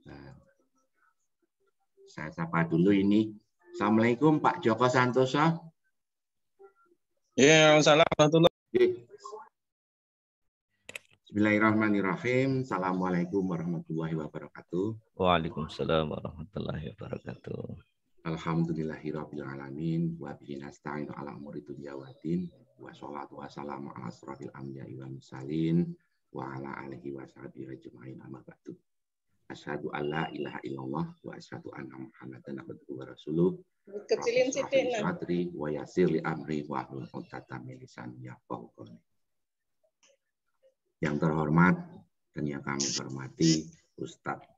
Nah, saya sapa dulu ini. Assalamualaikum Pak Joko Santoso. Ya, assalamualaikum. Bismillahirrahmanirrahim. Assalamualaikum warahmatullahi wabarakatuh. Waalaikumsalam warahmatullahi wabarakatuh. Alhamdulillahirabbil alamin wa bihi nasta'inu ala umuri dunya waddin wa sholatu wassalamu ala asrofil anbiya'i wal mursalin wa ala alihi wa sahbihi ajma'in amma ba'du. Asyhadu an la ilaha illallah wa asyhadu anna Muhammadan abduhu wa rasuluh. Kecilin sithik nah. Sadri wa yassir li amri wa hlul 'uqdatam min lisani yafqahu qawli. Yang terhormat dan yang kami hormati Ustadz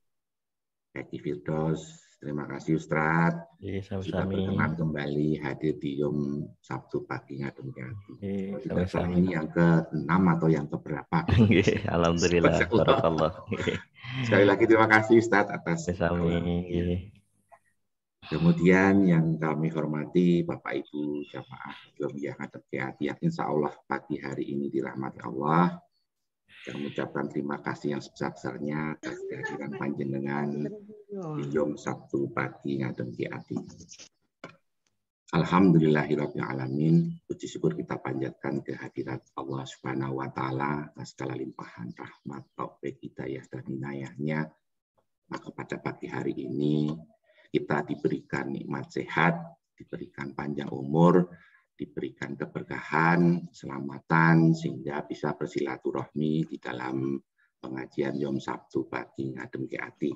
Eki Firdaus. Terima kasih Ustadz sudah berkenan kembali hadir di Yom Sabtu pagi Ngadem Ki Ati. Tidak salah ini yang ke-6 atau yang keberapa? Alhamdulillah. Barakallah. Sekali lagi terima kasih Ustadz atas. Kemudian yang kami hormati Bapak Ibu jamaah Yom Ngadem Ki Ati, insya Allah pagi hari ini dirahmati Allah. Yang mengucapkan terima kasih yang sebesar-besarnya atas kehadiran panjenengan di Yom Sabtu pagi Ngadem Ki Ati. Alhamdulillahirabbil alamin. Puji syukur kita panjatkan kehadirat Allah Subhanahu wa taala atas segala limpahan rahmat, taufik, hidayah dan inayahnya. Maka pada pagi hari ini kita diberikan nikmat sehat, diberikan panjang umur, diberikan keberkahan, keselamatan, sehingga bisa bersilaturahmi di dalam pengajian Yom Sabtu pagi Ngadem Ki Ati.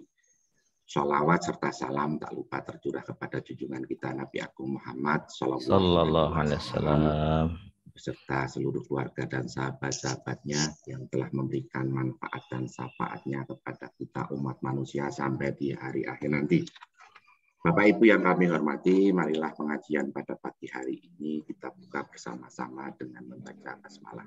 Sholawat serta salam tak lupa tercurah kepada junjungan kita Nabi Agung Muhammad Sallallahu Alaihi Wasallam beserta seluruh keluarga dan sahabat-sahabatnya yang telah memberikan manfaat dan syafaatnya kepada kita umat manusia sampai di hari akhir nanti. Bapak Ibu yang kami hormati, marilah pengajian pada pagi hari ini kita buka bersama-sama dengan membaca basmalah.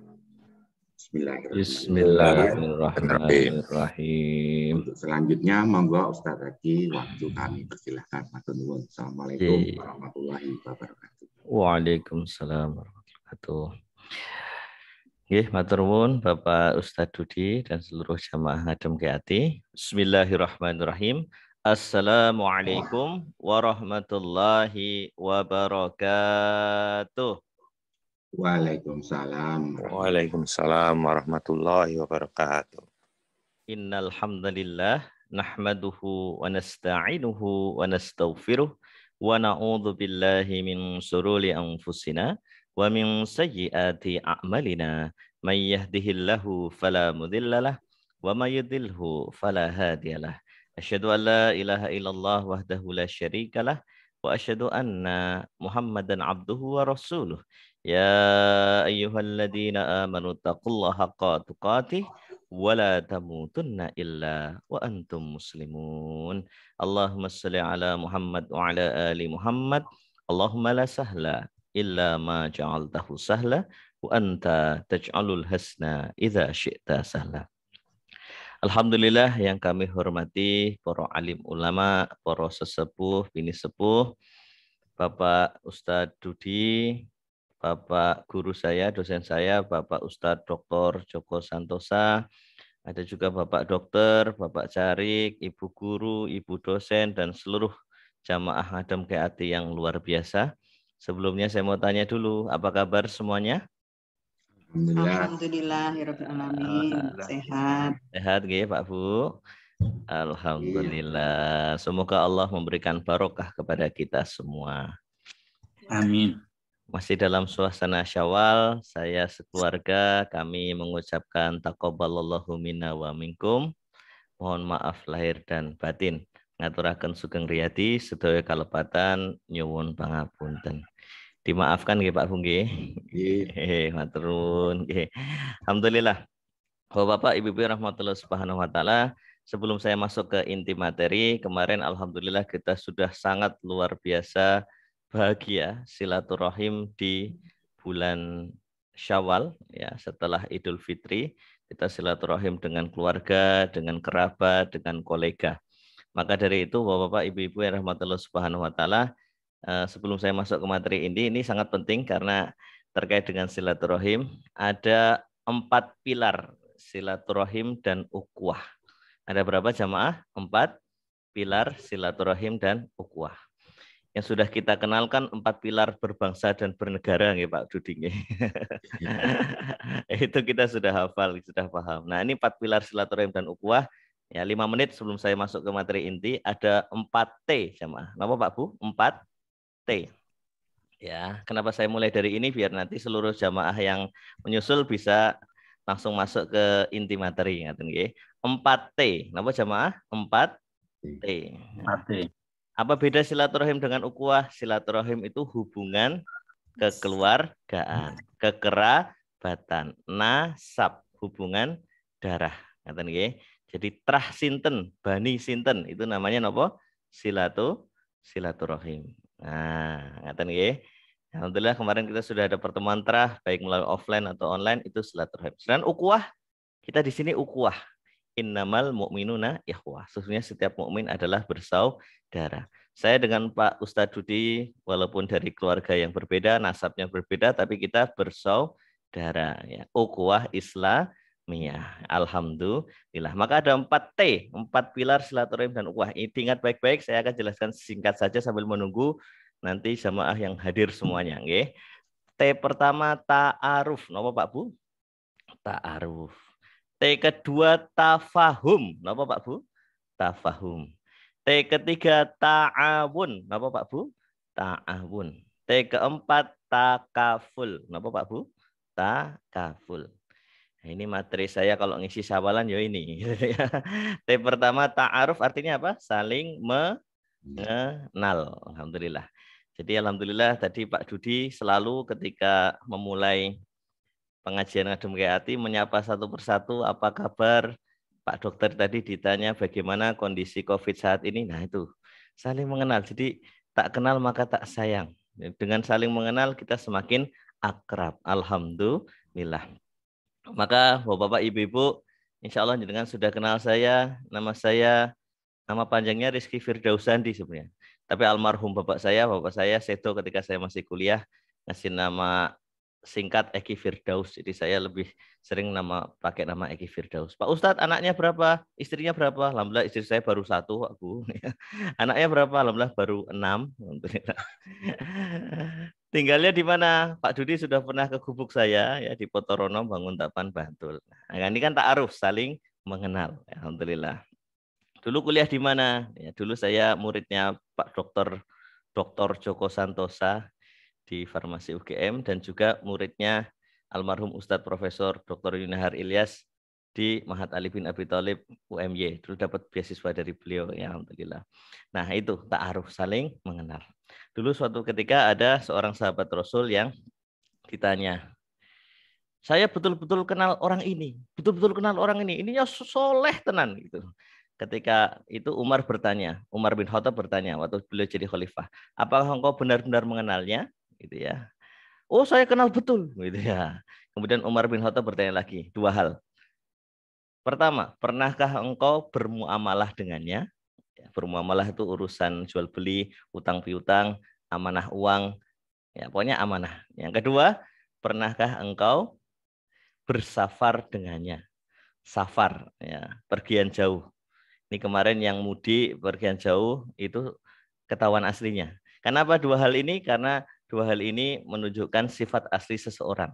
Bismillahirrahmanirrahim. Untuk selanjutnya, monggo Ustaz Eki, waktu kami persilahkan. Assalamualaikum warahmatullahi wabarakatuh. Waalaikumsalam warahmatullahi wabarakatuh. Nggih, matur nuwun Bapak Ustadz Dudi dan seluruh jamaah Ngadem Ki Ati. Bismillahirrahmanirrahim. Assalamualaikum warahmatullahi wabarakatuh. Waalaikumsalam. Waalaikumsalam warahmatullahi wabarakatuh. Innal hamdalillah nahmaduhu wa nasta'inuhu wa nastaghfiruh wa na'udzu billahi min shururi anfusina wa min sayyiati a'malina. May yahdihillahu fala mudhillalah wa may yudhlilhu fala hadiyalah. Asyhadu an la ilaha illallah wahdahu la syarikalah wa asyhadu anna Muhammadan abduhu wa rasuluh. Ya ayyuhalladzina amanu taqullaha haqqa tuqatih wa la tamutunna illa wa antum muslimun. Allahumma shalli ala Muhammad wa ala ali Muhammad. Allahumma la sahla illa ma ja'altahu sahla wa anta taj'alul hasna idza syi'ta sahla. Alhamdulillah yang kami hormati para alim ulama, para sesepuh, bini sepuh, Bapak Ustadz Dudi, Bapak guru saya, dosen saya, Bapak Ustadz Dr. Joko Santosa, ada juga Bapak Dokter, Bapak Carik, Ibu Guru, Ibu Dosen, dan seluruh jamaah Ngadem Ki Ati yang luar biasa. Sebelumnya saya mau tanya dulu, apa kabar semuanya? Alhamdulillahirrahmanirrahim. Sehat. Sehat nggih Pak Bu. Alhamdulillah. Semoga Allah memberikan barokah kepada kita semua. Amin. Masih dalam suasana Syawal, saya sekeluarga kami mengucapkan taqabbalallahu minna wa minkum. Mohon maaf lahir dan batin. Ngaturaken sugeng riyadi sedaya kalepatan nyuwun pangapunten. Dimaafkan nggih Pak Bu nggih. Nggih, matur nuwun nggih. Alhamdulillah. Bapak Ibu rahmatullah subhanahu wa taala, sebelum saya masuk ke inti materi, kemarin alhamdulillah kita sudah sangat luar biasa bahagia silaturahim di bulan Syawal ya, setelah Idul Fitri kita silaturahim dengan keluarga, dengan kerabat, dengan kolega. Maka dari itu Bapak Ibu rahmatullah subhanahu wa taala, sebelum saya masuk ke materi ini sangat penting karena terkait dengan silaturahim ada 4 pilar silaturahim dan ukhuwah. Ada berapa jamaah? 4 pilar silaturahim dan ukhuwah. Yang sudah kita kenalkan 4 pilar berbangsa dan bernegara, nggih Pak Dudi. Itu kita sudah hafal, sudah paham. Nah, ini 4 pilar silaturahim dan ukhuwah. Ya, 5 menit sebelum saya masuk ke materi inti, ada 4T jamaah. Kenapa Pak Bu? 4T. Ya, kenapa saya mulai dari ini biar nanti seluruh jamaah yang menyusul bisa langsung masuk ke inti materi, ngaten nggih. 4T. Kenapa jamaah? 4T. 4T. Apa beda silaturahim dengan ukhuwah? Silaturahim itu hubungan kekeluargaan, kekerabatan, nasab, hubungan darah. Ngaten nggih. Jadi trah sinten, bani sinten itu namanya napa? Silaturahim. Nah, ngaten nggih. Alhamdulillah kemarin kita sudah ada pertemuan trah baik melalui offline atau online, itu silaturahim. Dan ukhuwah, kita di sini ukhuwah. Innamal mu'minuna ikhwah. Sesungguhnya setiap mukmin adalah bersaudara. Saya dengan Pak Ustadz Dudi walaupun dari keluarga yang berbeda, nasabnya berbeda, tapi kita bersaudara. Ya. Ukhuwah Islamiyah. Alhamdulillah. Maka ada 4T, 4 pilar silaturahim dan ukhuwah. Ingat baik-baik, saya akan jelaskan singkat saja sambil menunggu nanti jamaah yang hadir semuanya. Okay. T pertama ta'aruf. Napa Pak Bu? Ta'aruf. T kedua tafahum. Napa Pak Bu? Tafahum. T ketiga ta'awun. Napa Pak Bu? Ta'awun. T keempat takaful. Napa Pak Bu? Takaful. Nah, ini materi saya kalau ngisi sawalan ya ini. T pertama ta'aruf artinya apa? Saling mengenal. Alhamdulillah. Jadi alhamdulillah tadi Pak Dudi selalu ketika memulai pengajian Ngadem Hati menyapa satu persatu, apa kabar Pak Dokter, tadi ditanya bagaimana kondisi COVID saat ini. Nah itu saling mengenal. Jadi tak kenal maka tak sayang. Dengan saling mengenal kita semakin akrab. Alhamdulillah. Maka Bapak-bapak, Ibu-ibu, insya Allah dengan sudah kenal saya. Nama panjangnya Rizky Firdausandi sebenarnya. Tapi almarhum bapak saya Seto ketika saya masih kuliah ngasih nama singkat Eki Firdaus. Jadi saya lebih sering pakai nama Eki Firdaus. Pak Ustadz, anaknya berapa? Istrinya berapa? Alhamdulillah istri saya baru 1, Pak Bu. Anaknya berapa? Alhamdulillah baru 6. Tinggalnya di mana? Pak Dudi sudah pernah ke gubuk saya ya di Potorono, Banguntapan, Bantul. Nah, ini kan ta'aruf, saling mengenal. Alhamdulillah. Dulu kuliah di mana? Ya, dulu saya muridnya Pak Dr. Joko Santosa di Farmasi UGM dan juga muridnya almarhum Ustadz Profesor Dr. Yunahar Ilyas di Mahat Ali bin Abi Thalib UMY. Dulu dapat beasiswa dari beliau, ya alhamdulillah. Nah itu ta'aruf, saling mengenal. Dulu suatu ketika ada seorang sahabat Rasul yang ditanya, saya betul-betul kenal orang ini, ininya soleh tenan gitu. Ketika itu Umar bin Khattab bertanya waktu beliau jadi khalifah, apakah engkau benar-benar mengenalnya? Gitu ya. Oh, saya kenal betul, gitu ya. Kemudian Umar bin Khattab bertanya lagi, 2 hal. Pertama, pernahkah engkau bermuamalah dengannya? Bermuamalah itu urusan jual beli, utang piutang, amanah uang, ya pokoknya amanah. Yang kedua, pernahkah engkau bersafar dengannya? Safar, ya, pergian jauh. Ini kemarin yang mudik pergian jauh itu ketahuan aslinya. Kenapa 2 hal ini? Karena 2 hal ini menunjukkan sifat asli seseorang.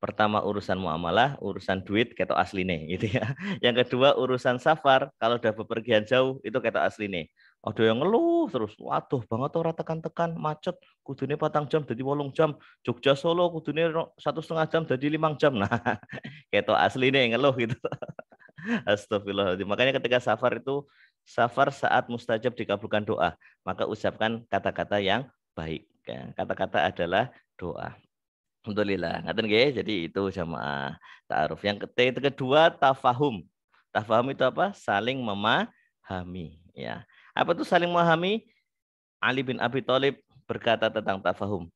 Pertama urusan muamalah, urusan duit ketok asline gitu ya. Yang kedua urusan safar, kalau udah bepergian jauh itu ketok asline. Ada yang ngeluh terus, waduh banget ora tekan-tekan, macet, kudune 4 jam jadi 8 jam, Jogja Solo kudune 1,5 jam jadi 5 jam. Nah, ketok asline ngeluh gitu. Astagfirullahaladzim. Makanya ketika safar itu, safar saat mustajab dikabulkan doa, maka ucapkan kata-kata yang baik. Kata-kata adalah doa. Alhamdulillah. Ngaten nggih. Jadi itu jamaah ta'aruf. Yang kedua tafahum. Tafahum itu apa? Saling memahami. Ya. Apa itu saling memahami? Ali bin Abi Thalib berkata tentang tafahum.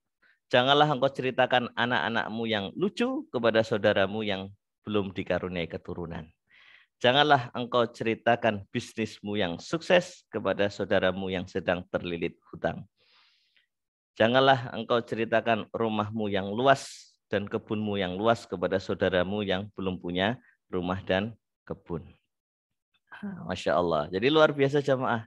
Janganlah engkau ceritakan anak-anakmu yang lucu kepada saudaramu yang belum dikaruniai keturunan. Janganlah engkau ceritakan bisnismu yang sukses kepada saudaramu yang sedang terlilit hutang. Janganlah engkau ceritakan rumahmu yang luas dan kebunmu yang luas kepada saudaramu yang belum punya rumah dan kebun. Masya Allah. Jadi luar biasa jamaah.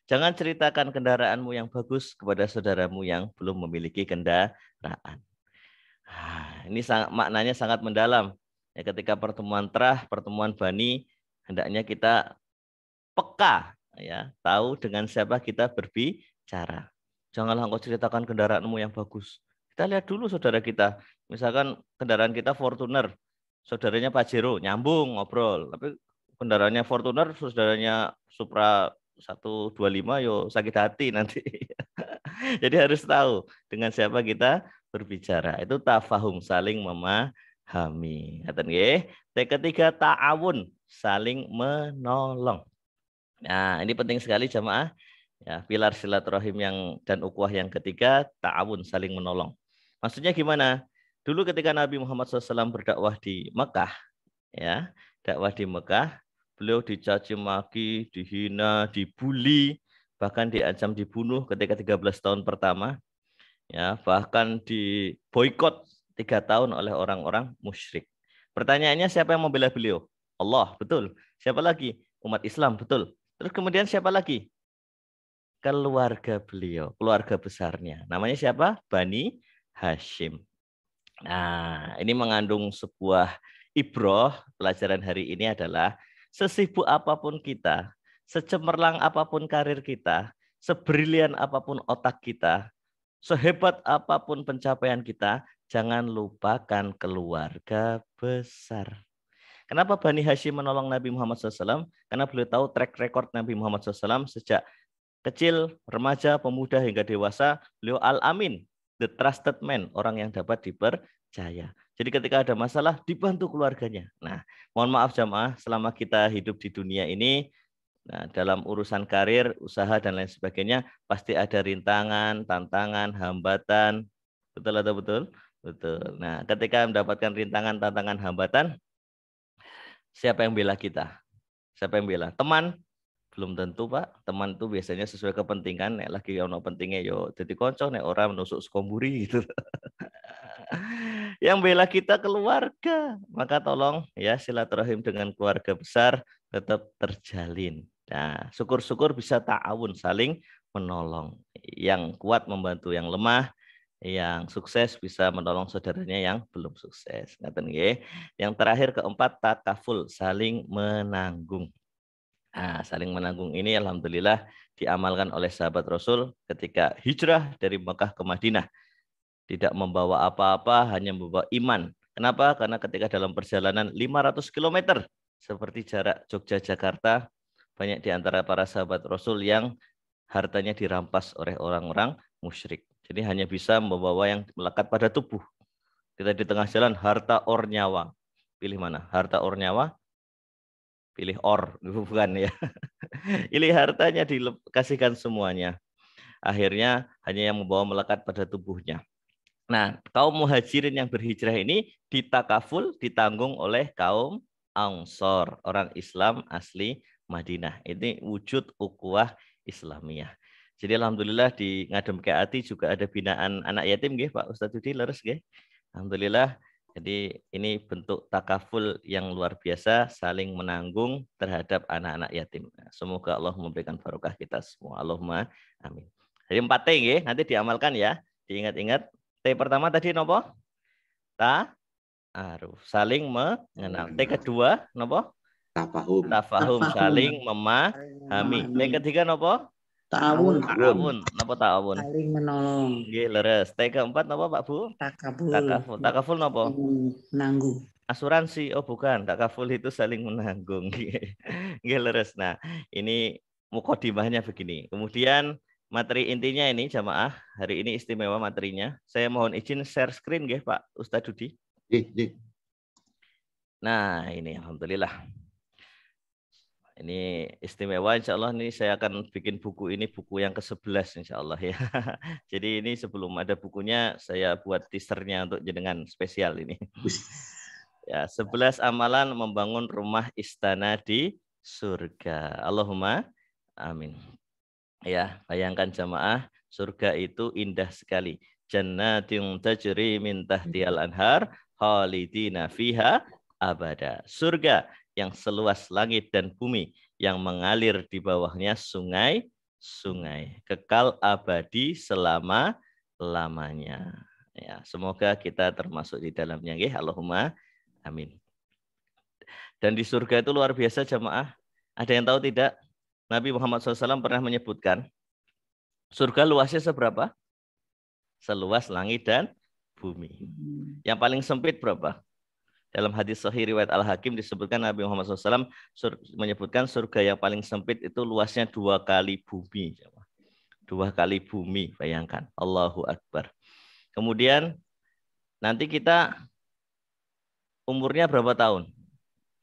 Jangan ceritakan kendaraanmu yang bagus kepada saudaramu yang belum memiliki kendaraan. Ini maknanya sangat mendalam. Ya, ketika pertemuan terah, pertemuan bani, hendaknya kita peka, ya, tahu dengan siapa kita berbicara. Janganlah engkau ceritakan kendaraanmu yang bagus. Kita lihat dulu saudara kita. Misalkan kendaraan kita Fortuner, saudaranya Pajero, nyambung ngobrol. Tapi kendaraannya Fortuner, saudaranya Supra 125, yo sakit hati nanti. Jadi harus tahu dengan siapa kita berbicara. Itu tafahum, saling memahami. Ketiga, ta'awun, saling menolong. Nah, ini penting sekali jamaah. Ya, pilar silaturahim dan ukhuwah yang ketiga, ta'awun, saling menolong. Maksudnya gimana? Dulu ketika Nabi Muhammad SAW berdakwah di Mekah, ya, dakwah di Mekah, beliau dicaci maki, dihina, dibully, bahkan diancam dibunuh ketika 13 tahun pertama, ya, bahkan diboikot 3 tahun oleh orang-orang musyrik. Pertanyaannya, siapa yang membela beliau? Allah, betul. Siapa lagi? Umat Islam, betul. Terus kemudian siapa lagi? Keluarga beliau, keluarga besarnya. Namanya siapa? Bani Hashim. Nah, ini mengandung sebuah ibroh. Pelajaran hari ini adalah sesibuk apapun kita, secemerlang apapun karir kita, sebrilian apapun otak kita, sehebat apapun pencapaian kita, jangan lupakan keluarga besar. Kenapa Bani Hashim menolong Nabi Muhammad SAW? Karena beliau tahu track record Nabi Muhammad SAW sejak kecil, remaja, pemuda, hingga dewasa. Beliau al-amin, the trusted man, orang yang dapat dipercaya. Jadi ketika ada masalah, dibantu keluarganya. Nah, mohon maaf jamaah, selama kita hidup di dunia ini, nah, dalam urusan karir, usaha, dan lain sebagainya, pasti ada rintangan, tantangan, hambatan. Betul atau betul? Betul. Nah, ketika mendapatkan rintangan, tantangan, hambatan, siapa yang bela kita? Siapa yang bela? Teman? Belum tentu, Pak. Teman itu biasanya sesuai kepentingan. Nek lagi ono pentingnya yo jadi konco, nek orang menusuk skomburi gitu. Yang bela kita keluarga. Maka tolong ya silaturahim dengan keluarga besar tetap terjalin. Nah, syukur-syukur bisa ta'awun, saling menolong. Yang kuat membantu yang lemah, yang sukses bisa menolong saudaranya yang belum sukses. Yang terakhir, keempat, takaful, saling menanggung. Nah, saling menanggung ini alhamdulillah diamalkan oleh sahabat Rasul ketika hijrah dari Mekah ke Madinah. Tidak membawa apa-apa, hanya membawa iman. Kenapa? Karena ketika dalam perjalanan 500 km, seperti jarak Jogja-Jakarta, banyak di antara para sahabat Rasul yang hartanya dirampas oleh orang-orang musyrik. Jadi hanya bisa membawa yang melekat pada tubuh. Kita di tengah jalan, harta or nyawa. Pilih mana? Harta or nyawa? Pilih or, bukan ya. Pilih hartanya, dikasihkan semuanya. Akhirnya hanya yang membawa melekat pada tubuhnya. Nah, kaum muhajirin yang berhijrah ini ditakaful, ditanggung oleh kaum Ansor, orang Islam asli Madinah. Ini wujud ukhuwah Islamiyah. Jadi alhamdulillah di Ngadem Ati juga ada binaan anak yatim nggih Pak Ustadz Yudi, leres nggih. Alhamdulillah. Jadi ini bentuk takaful yang luar biasa, saling menanggung terhadap anak-anak yatim. Semoga Allah memberikan barokah kita semua. Allahumma amin. Jadi 4T nggih, nanti diamalkan ya. Diingat-ingat. T pertama tadi nopo? Ta'aruf, saling mengenal. T kedua nopo? Tafahum. Tafahum, saling memahami. T ketiga nopo? Ta'awun. Ta'awun, nopo ta'awun? Saling menolong. Nggih, leres. T keempat nopo Pak Bu? Takabul. Takaful. Takaful nopo? Menanggung. Asuransi. Oh bukan, takaful itu saling menanggung. Nggih, leres. Nah, ini mukadimahnya begini. Kemudian materi intinya ini jamaah, hari ini istimewa materinya. Saya mohon izin share screen nggih Pak Ustadz Dudi. Nah, ini alhamdulillah. Ini istimewa, insya Allah ini saya akan bikin buku ini, buku yang ke-11 insya Allah ya. Jadi ini sebelum ada bukunya, saya buat teasernya untuk jenengan spesial ini. Ya, 11 amalan membangun rumah istana di surga. Allahumma amin. Ya, bayangkan jamaah, surga itu indah sekali. Jannatin tajri min tahtihal anhar, khalidina fiha abada. Surga yang seluas langit dan bumi, yang mengalir di bawahnya sungai-sungai, kekal abadi selama-lamanya. Ya, semoga kita termasuk di dalamnya. Allahumma amin. Dan di surga itu luar biasa jamaah. Ada yang tahu tidak? Nabi Muhammad SAW pernah menyebutkan, surga luasnya seberapa? Seluas langit dan bumi. Yang paling sempit berapa? Dalam hadis sahih riwayat Al-Hakim disebutkan Nabi Muhammad SAW menyebutkan surga yang paling sempit itu luasnya 2 kali bumi. 2 kali bumi, bayangkan. Allahu Akbar. Kemudian nanti kita umurnya berapa tahun?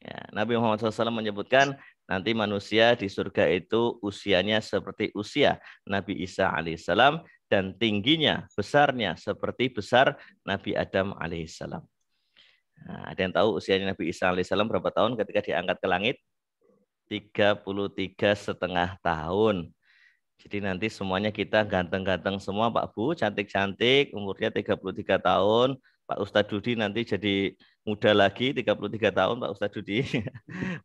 Ya, Nabi Muhammad SAW menyebutkan nanti manusia di surga itu usianya seperti usia Nabi Isa alaihissalam dan tingginya, besarnya seperti besar Nabi Adam alaihissalam. Nah, ada yang tahu usianya Nabi Isa alaihissalam berapa tahun ketika diangkat ke langit? 33,5 tahun. Jadi nanti semuanya kita ganteng-ganteng semua Pak Bu, cantik-cantik, umurnya 33 tahun. Pak Ustadz Dudi nanti jadi muda lagi, 33 tahun Pak Ustadz Dudi.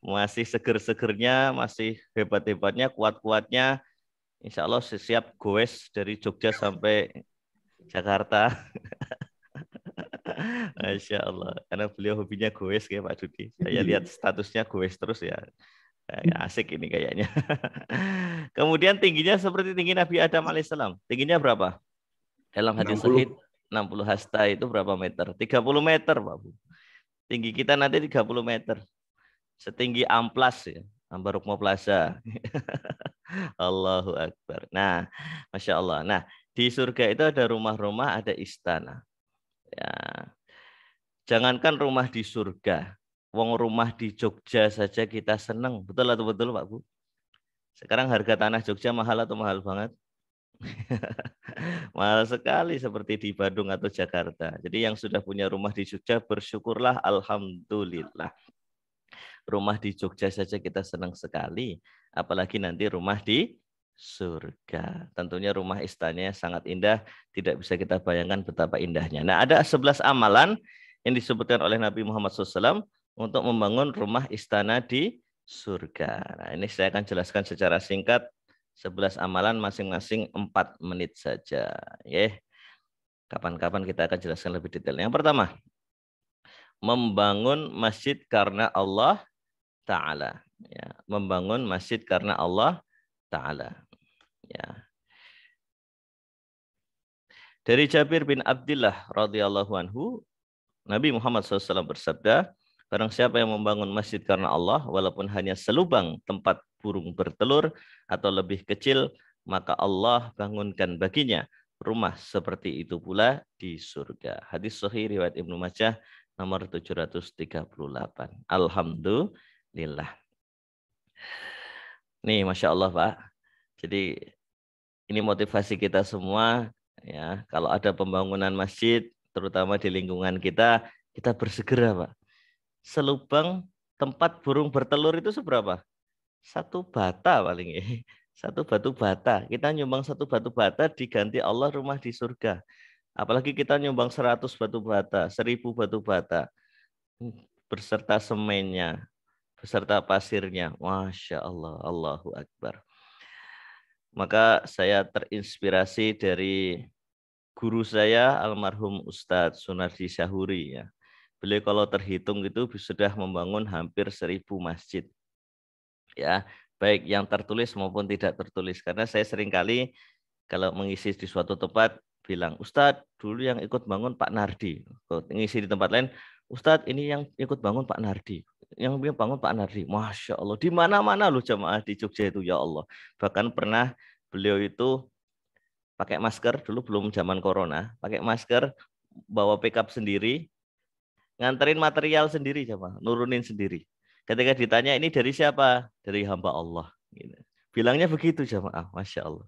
Masih seger-segernya, masih hebat-hebatnya, kuat-kuatnya. Insya Allah siap goes dari Jogja sampai Jakarta. Masya Allah. Karena beliau hobinya goes kayak Pak Dudi. Saya lihat statusnya goes terus ya. Asik ini kayaknya. Kemudian tingginya seperti tinggi Nabi Adam alaihissalam. Tingginya berapa? Dalam hadis sahih 60 hasta itu berapa meter? 30 meter, Pak Bu. Tinggi kita nanti 30 meter. Setinggi Amplas ya, Ambarukmo Plaza. Allahu Akbar. Nah, Masya Allah. Nah, di surga itu ada rumah-rumah, ada istana. Ya. Jangankan rumah di surga. Wong rumah di Jogja saja kita senang. Betul atau betul Pak Bu? Sekarang harga tanah Jogja mahal atau mahal banget? Mahal sekali seperti di Bandung atau Jakarta. Jadi yang sudah punya rumah di Jogja bersyukurlah, alhamdulillah. Rumah di Jogja saja kita senang sekali. Apalagi nanti rumah di surga. Tentunya rumah istananya sangat indah. Tidak bisa kita bayangkan betapa indahnya. Nah, ada 11 amalan yang disebutkan oleh Nabi Muhammad SAW untuk membangun rumah istana di surga. Nah, ini saya akan jelaskan secara singkat 11 amalan masing-masing 4 menit saja. Kapan-kapan kita akan jelaskan lebih detail. Yang pertama, membangun masjid karena Allah Ta'ala. Ya, membangun masjid karena Allah Ta'ala. Ya. Dari Jabir bin Abdullah radhiyallahu anhu, Nabi Muhammad SAW bersabda, barang siapa yang membangun masjid karena Allah, walaupun hanya selubang tempat burung bertelur atau lebih kecil, maka Allah bangunkan baginya rumah seperti itu pula di surga. Hadis sahih riwayat Ibnu Majah nomor 738. Alhamdulillah. Nih, Masya Allah Pak. Jadi ini motivasi kita semua. Ya, kalau ada pembangunan masjid, terutama di lingkungan kita bersegera Pak. Selubang tempat burung bertelur itu seberapa? 1 bata paling ya. 1 batu bata. Kita nyumbang 1 batu bata diganti Allah rumah di surga. Apalagi kita nyumbang 100 batu bata, 1000 batu bata. Beserta semennya, beserta pasirnya. Masya Allah, Allahu Akbar. Maka saya terinspirasi dari guru saya almarhum Ustadz Sunardi Syahuri ya. Beliau kalau terhitung itu sudah membangun hampir 1000 masjid. Ya, baik yang tertulis maupun tidak tertulis. Karena saya seringkali kalau mengisi di suatu tempat bilang, Ustadz dulu yang ikut bangun Pak Nardi. Mengisi di tempat lain, Ustadz ini yang ikut bangun Pak Nardi. Yang bangun Pak Nardi. Masya Allah, di mana-mana loh jamaah di Jogja itu ya Allah. Bahkan pernah beliau itu pakai masker, dulu belum zaman corona, pakai masker, bawa pickup sendiri, nganterin material sendiri, coba nurunin sendiri. Ketika ditanya ini dari siapa? Dari hamba Allah. Bilangnya begitu jamaah, Masya Allah.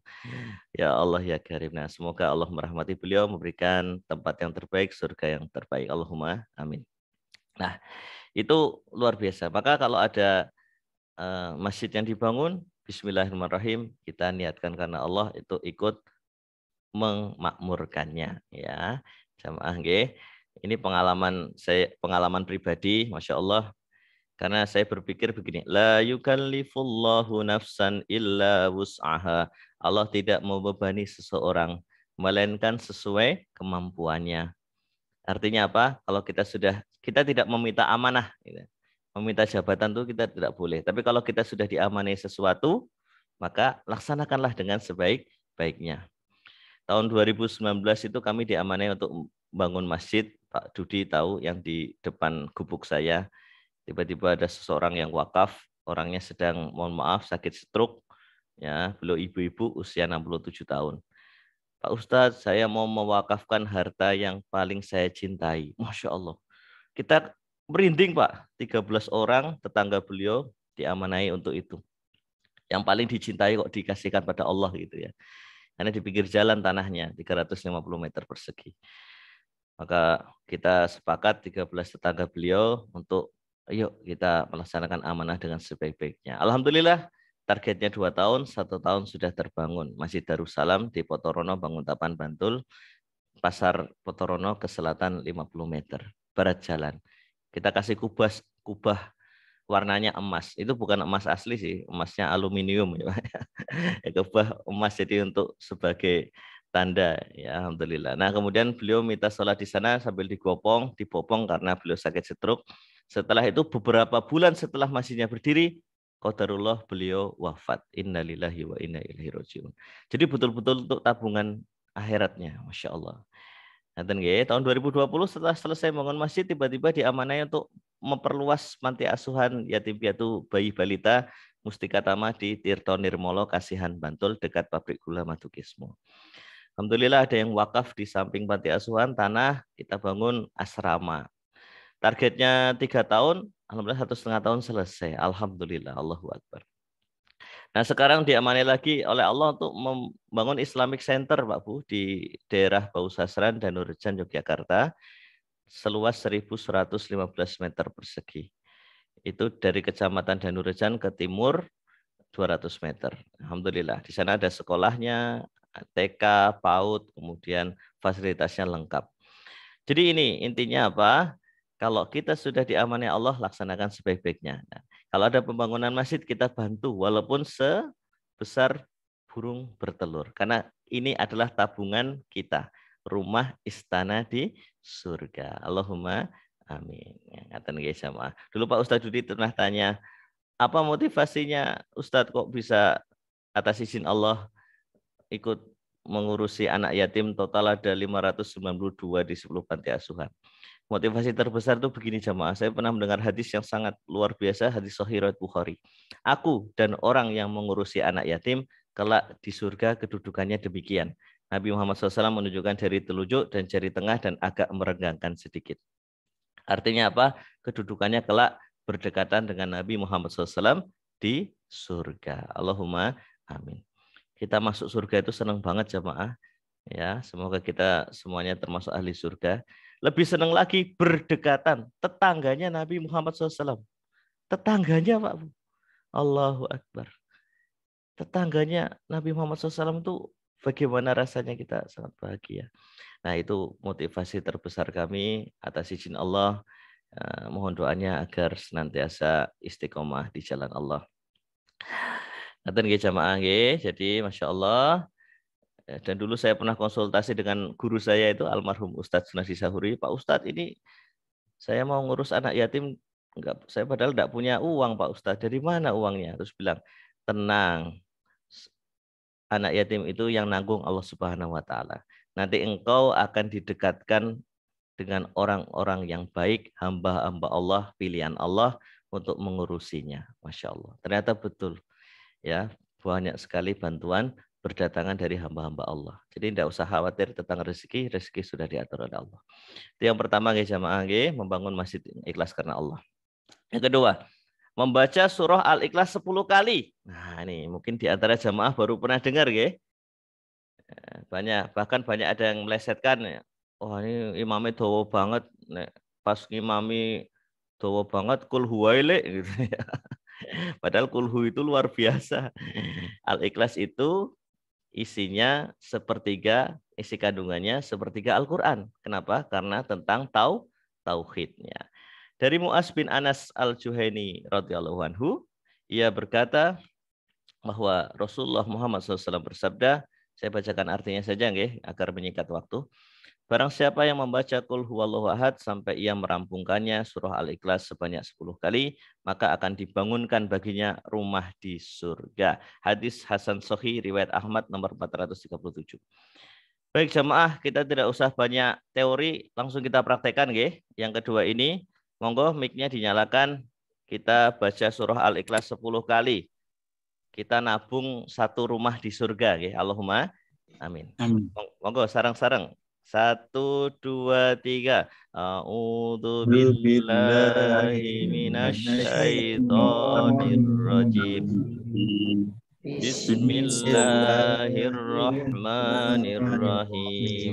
Ya Allah ya Karim. Nah, semoga Allah merahmati beliau, memberikan tempat yang terbaik, surga yang terbaik. Allahumma amin. Nah, itu luar biasa. Maka kalau ada masjid yang dibangun, bismillahirrahmanirrahim, kita niatkan karena Allah, itu ikut memakmurkannya. Ya, jamaah nggih. Ini pengalaman saya, pengalaman pribadi, Masya Allah. Karena saya berpikir begini, la yukallifullahu nafsan illa wus'aha. Allah tidak membebani seseorang melainkan sesuai kemampuannya. Artinya apa? Kalau kita tidak meminta amanah, gitu. Meminta jabatan itu kita tidak boleh. Tapi kalau kita sudah diamanai sesuatu, maka laksanakanlah dengan sebaik-baiknya. Tahun 2019 itu kami diamanai untuk bangun masjid. Pak Dudi tahu yang di depan gubuk saya. Tiba-tiba ada seseorang yang wakaf, orangnya sedang, mohon maaf, sakit stroke. Ya, beliau ibu-ibu usia 67 tahun. Pak Ustadz, saya mau mewakafkan harta yang paling saya cintai. Masya Allah. Kita merinding, Pak. 13 orang tetangga beliau diamanai untuk itu. Yang paling dicintai kok dikasihkan pada Allah gitu ya. Karena di pinggir jalan tanahnya 350 meter persegi. Maka kita sepakat 13 tetangga beliau untuk ayo kita melaksanakan amanah dengan sebaik-baiknya. Alhamdulillah targetnya 2 tahun, 1 tahun sudah terbangun. Masjid Darussalam di Potorono, Banguntapan, Bantul. Pasar Potorono ke selatan 50 meter. Barat jalan. Kita kasih kubah warnanya emas. Itu bukan emas asli sih, emasnya aluminium. Kubah emas jadi untuk sebagai tanda, ya alhamdulillah. Nah kemudian beliau minta sholat di sana sambil dibopong karena beliau sakit stroke. Setelah itu beberapa bulan setelah masjidnya berdiri, qadarullah beliau wafat. Innalillahi wa inna ilaihi rajiun. Jadi betul-betul untuk tabungan akhiratnya, masya Allah. Tahun 2020 setelah selesai bangun masjid, tiba-tiba diamanai untuk memperluas panti asuhan yatim piatu bayi balita Mustika Tama di Tirto Nirmolo, Kasihan, Bantul, dekat pabrik gula Madukismo. Alhamdulillah ada yang wakaf di samping panti asuhan, tanah, kita bangun asrama. Targetnya 3 tahun, alhamdulillah 1,5 tahun selesai. Alhamdulillah, Allahu Akbar. Nah sekarang diamanai lagi oleh Allah untuk membangun Islamic Center, Pak Bu, di daerah Bausasran, Danurejan, Yogyakarta, seluas 1.115 meter persegi. Itu dari Kecamatan Danurejan ke timur 200 meter. Alhamdulillah, di sana ada sekolahnya, TK, PAUD, kemudian fasilitasnya lengkap. Jadi ini intinya apa? Kalau kita sudah diamani Allah, laksanakan sebaik-baiknya. Nah, kalau ada pembangunan masjid, kita bantu walaupun sebesar burung bertelur. Karena ini adalah tabungan kita. Rumah istana di surga. Allahumma amin. Dulu Pak Ustadz Dudi pernah tanya, apa motivasinya Ustadz kok bisa atas izin Allah ikut mengurusi anak yatim, total ada 592 di 10 panti asuhan. Motivasi terbesar itu begini jamaah, saya pernah mendengar hadis yang sangat luar biasa, hadis Sahih riwayat Bukhari. Aku dan orang yang mengurusi anak yatim, kelak di surga kedudukannya demikian. Nabi Muhammad SAW menunjukkan jari telunjuk dan jari tengah dan agak merenggangkan sedikit. Artinya apa? Kedudukannya kelak berdekatan dengan Nabi Muhammad SAW di surga. Allahumma amin. Kita masuk surga itu senang banget jamaah. Ya, semoga kita semuanya termasuk ahli surga. Lebih senang lagi berdekatan tetangganya Nabi Muhammad SAW. Tetangganya Pak Bu. Allahu Akbar. Tetangganya Nabi Muhammad SAW itu bagaimana rasanya kita sangat bahagia. Nah itu motivasi terbesar kami atas izin Allah. Mohon doanya agar senantiasa istiqomah di jalan Allah. Nanti jamaah, jadi Masya Allah. Dan dulu saya pernah konsultasi dengan guru saya itu almarhum Ustadz Sunasi Sahuri. Pak Ustadz ini saya mau ngurus anak yatim, saya padahal tidak punya uang Pak Ustadz. Dari mana uangnya? Terus bilang, tenang. Anak yatim itu yang nanggung Allah Subhanahu Wa Taala. Nanti engkau akan didekatkan dengan orang-orang yang baik, hamba-hamba Allah, pilihan Allah untuk mengurusinya. Masya Allah. Ternyata betul. Ya, banyak sekali bantuan berdatangan dari hamba-hamba Allah. Jadi tidak usah khawatir tentang rezeki sudah diatur oleh Allah. Itu yang pertama jamaah, membangun masjid ikhlas karena Allah. Yang kedua, membaca surah Al-Ikhlas 10 kali. Nah, ini mungkin di antara jamaah baru pernah dengar, bahkan banyak ada yang melesetkan. Wah, ini imamnya dawa banget. Pas imami dawa banget, kul huwaile gitu ya. Padahal kulhu itu luar biasa. Al-Ikhlas itu isinya sepertiga, isi kandungannya sepertiga Al-Quran. Kenapa? Karena tentang tauhidnya. Dari Mu'az bin Anas al-Juhaini radhiyallahu anhu, ia berkata bahwa Rasulullah Muhammad SAW bersabda, saya bacakan artinya saja nggih, agar menyingkat waktu. Barang siapa yang membaca Qul huwallahu ahad sampai ia merampungkannya surah Al-Ikhlas sebanyak 10 kali, maka akan dibangunkan baginya rumah di surga. Hadis Hasan Sahih riwayat Ahmad nomor 437. Baik jamaah, kita tidak usah banyak teori, langsung kita praktekkan nggih. Yang kedua ini, monggo mic-nya dinyalakan. Kita baca surah Al-Ikhlas 10 kali. Kita nabung satu rumah di surga nggih. Allahumma amin. Amin. Monggo sareng-sareng. 1, 2, 3. A'udzu billahi minasyaitonir rajim. Bismillahirrahmanirrahim.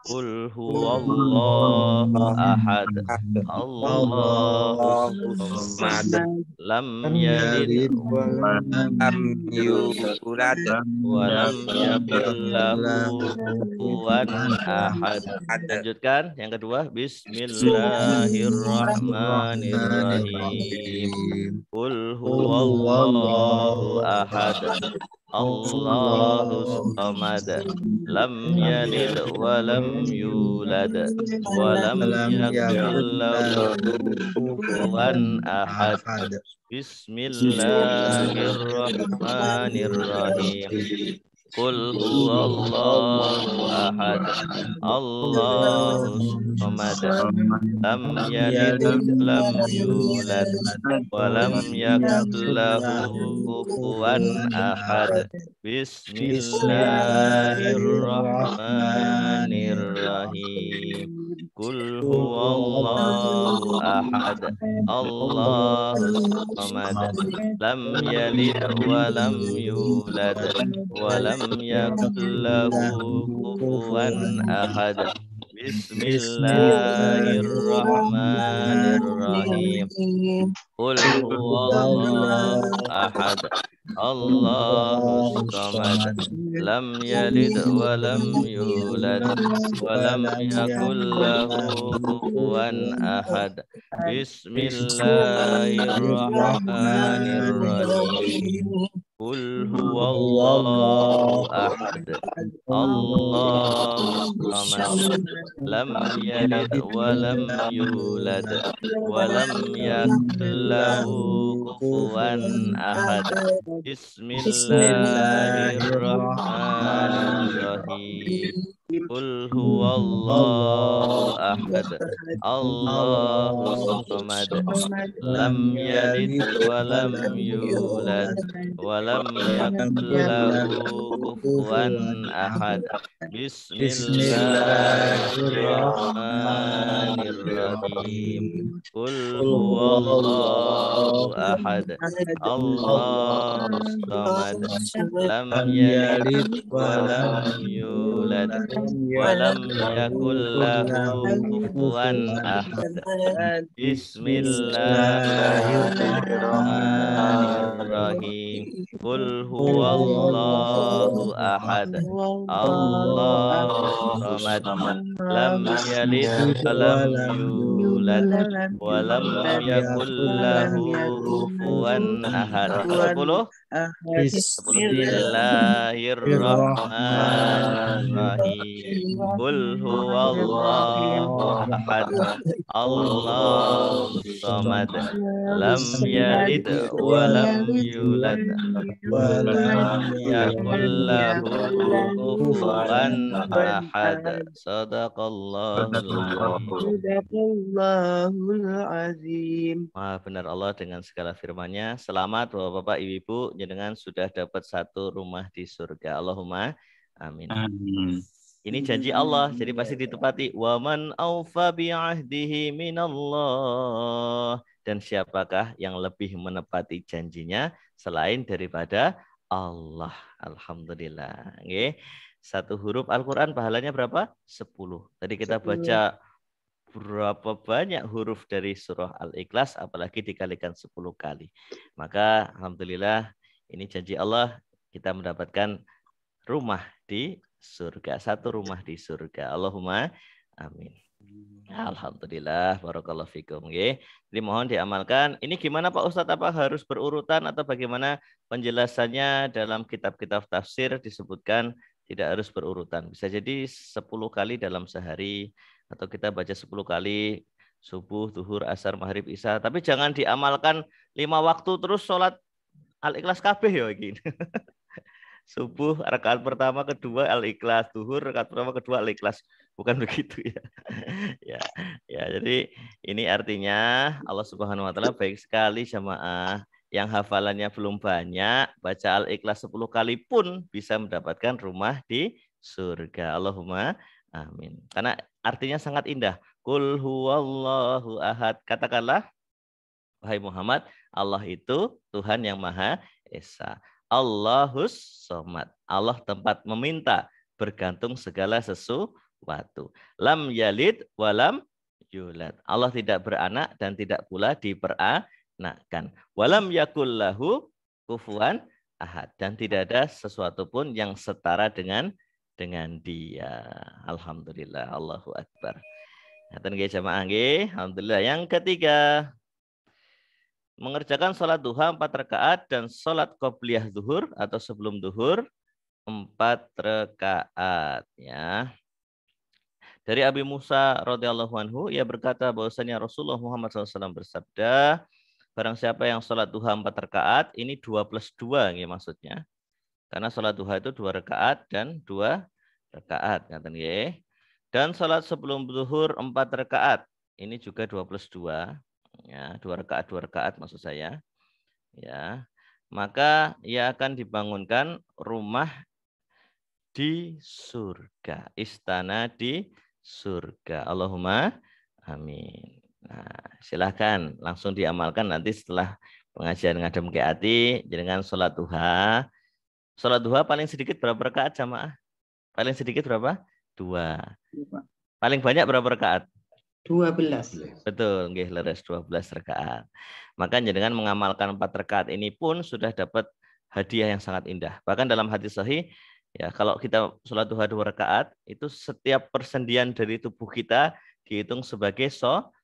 Qul huwallahu ahad. Allahu samad. Lam yalid wa lam yulad wa lam yakul lahu kufuwan ahad. Lanjutkan yang kedua. Bismillahirrahmanirrahim. Qul huwallahu ahad. Allahu samad. Lam yalid wa lam yulad wa lam yakul lahu kufuwan ahad. Bismillahirrahmanirrahim. Qul huwallahu ahad. Allahu samad. Lam yalid lam yulad wa lam yakul lahu kufuwan ahad. Bismillahirrahmanirrahim. Qul huwallahu ahad. Allahu samad. Lam yalid wa lam yulad wa lam yakul lahu kufuwan ahad. Bismillahirrahmanirrahim. Qul huwallahu ahad. Allahu samad. Lam yalid wa lam yulad wa lam yakul lahu kufuwan ahad. Bismillahirrahmanirrahim. Qul huwallahu ahad. Allahu samad. Lam yalid wa lam yulad wa lam yakul lahu kufuwan ahad. Bismillahirrahmanirrahim. Qul huwallahu ahad. Allahu samad. Lam yalid wa lam yulad wa lam yakul lahu kufuwan ahad. Bismillahirrahmanirrahim. Qul huwallahu ahad. Allahu samad. Lam yalid wa lam yulad wa lam yakul lahu kufuwan ahad. Bismillahirrahmanirrahim. Qul huwallahu ahad. Allahu samad. Lam yalid wa lam yulad wa lam yakul lahu kufuwan ahad. 10. Bismillahirrahmanirrahim. Qul huwallahu ahad. Allahu samad. Lam yalid wa lam yulad wa lam yakul lahu kufuwan ahad. Sadaqallahul azim. Maha benar Allah dengan segala firman-Nya. Selamat Bapak-bapak, Ibu-ibu, jenengan sudah dapat satu rumah di surga. Allahumma amin. Amin. Ini janji Allah, jadi pasti ditepati. Wa man aufa bi ahdihi minallah. Dan siapakah yang lebih menepati janjinya selain daripada Allah. Alhamdulillah. Oke. Satu huruf Al-Quran pahalanya berapa? 10. Tadi kita baca berapa banyak huruf dari surah Al-Ikhlas, apalagi dikalikan 10 kali. Maka alhamdulillah ini janji Allah, kita mendapatkan rumah di surga. Satu rumah di surga. Allahumma amin. Alhamdulillah, barakallahu fikum. Jadi mohon diamalkan. Ini gimana Pak Ustadz? Apa harus berurutan atau bagaimana penjelasannya dalam kitab-kitab tafsir disebutkan tidak harus berurutan. Bisa jadi 10 kali dalam sehari atau kita baca 10 kali subuh, zuhur, asar, maghrib, isya. Tapi jangan diamalkan 5 waktu terus sholat al-ikhlas kabeh ya iki. Subuh rakaat pertama kedua al-ikhlas, zuhur rakaat pertama kedua al-ikhlas. Bukan begitu ya. ya, jadi ini artinya Allah Subhanahu wa taala baik sekali jamaah yang hafalannya belum banyak, baca al-ikhlas 10 kali pun bisa mendapatkan rumah di surga. Allahumma amin. Karena artinya sangat indah. Qul huwallahu ahad. Katakanlah wahai Muhammad, Allah itu Tuhan yang Maha Esa. Allahus somad. Allah tempat meminta, bergantung segala sesuatu. Lam yalid walam yulad. Allah tidak beranak dan tidak pula diperanakkan. Walam yakul lahu kufuwan ahad. Dan tidak ada sesuatu pun yang setara dengan dia. Alhamdulillah. Allahu Akbar. Jamaah. Alhamdulillah. Yang ketiga, mengerjakan sholat duha 4 rakaat dan sholat qobliyah zuhur atau sebelum zuhur 4 rakaat ya. Dari Abi Musa radhiyallahu anhu, ia berkata bahwasanya Rasulullah Muhammad SAW bersabda, barang siapa yang sholat duha 4 rakaat, ini 2 plus 2 ya maksudnya. Karena sholat duha itu 2 rakaat dan 2 rakaat. Dan sholat sebelum zuhur 4 rakaat, ini juga 2 plus 2. Ya, 2 rakaat maksud saya. Ya. Maka ia akan dibangunkan rumah di surga, istana di surga. Allahumma amin. Nah, silahkan langsung diamalkan nanti setelah pengajian ngadem ke hati dengan sholat duha. Sholat duha paling sedikit berapa rakaat jamaah? Paling sedikit berapa? 2. Paling banyak berapa rakaat? 12. Betul, nggih leres 12 rakaat. Maka dengan mengamalkan 4 rakaat ini pun sudah dapat hadiah yang sangat indah. Bahkan dalam hadis sahih, ya kalau kita sholat duha 2 rakaat, itu setiap persendian dari tubuh kita dihitung sebagai